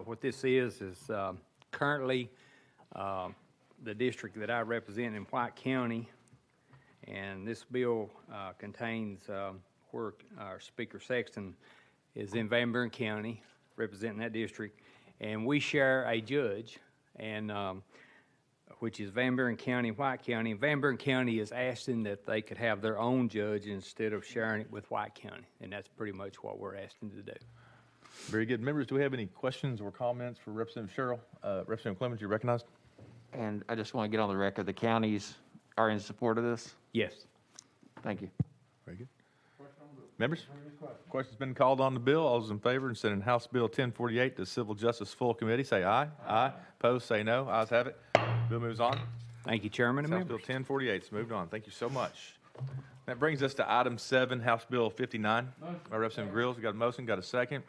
What this is currently the district that I represent in White County, and this bill contains where our Speaker Sexton is in Van Buren County, representing that district, and we share a judge, and which is Van Buren County, White County. Van Buren County is asking that they could have their own judge instead of sharing it with White County, and that's pretty much what we're asking to do. Very good. Members, do we have any questions or comments for Representative Sherrill? Representative Clemens, you recognized? And I just want to get on the record, the counties are in support of this? Yes. Thank you. Very good. Members, questions been called on the bill. All those in favor in sending House Bill 1048 to Civil Justice Full Committee, say aye. Aye. Opposed, say no. Ayes have it. Bill moves on. Thank you, Chairman and House Bill members. 1048 's moved on. Thank you so much. That brings us to item 7, House Bill 59 by Representative Grills. We got a motion, got a second.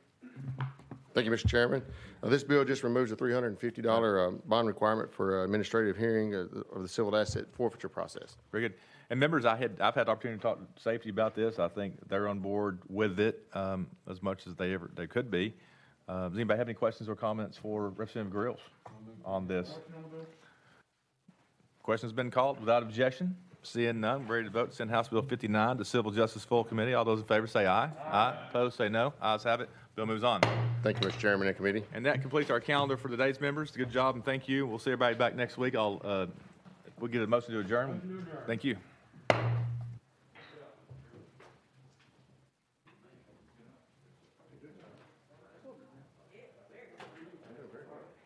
Thank you, Mr. Chairman. This bill just removes a $350 bond requirement for administrative hearing of the civil asset forfeiture process. Very good. And members, I've had the opportunity to talk to safety about this. I think they're on board with it as much as they could be. Does anybody have any questions or comments for Representative Grills on this? Questions been called without objection. Seeing none, we're ready to vote. Send House Bill 59 to Civil Justice Full Committee. All those in favor say aye. Aye. Opposed, say no. Ayes have it. Bill moves on. Thank you, Mr. Chairman and committee. And that completes our calendar for today's members. Good job and thank you. We'll see everybody back next week. We'll get a motion to adjourn. Thank you.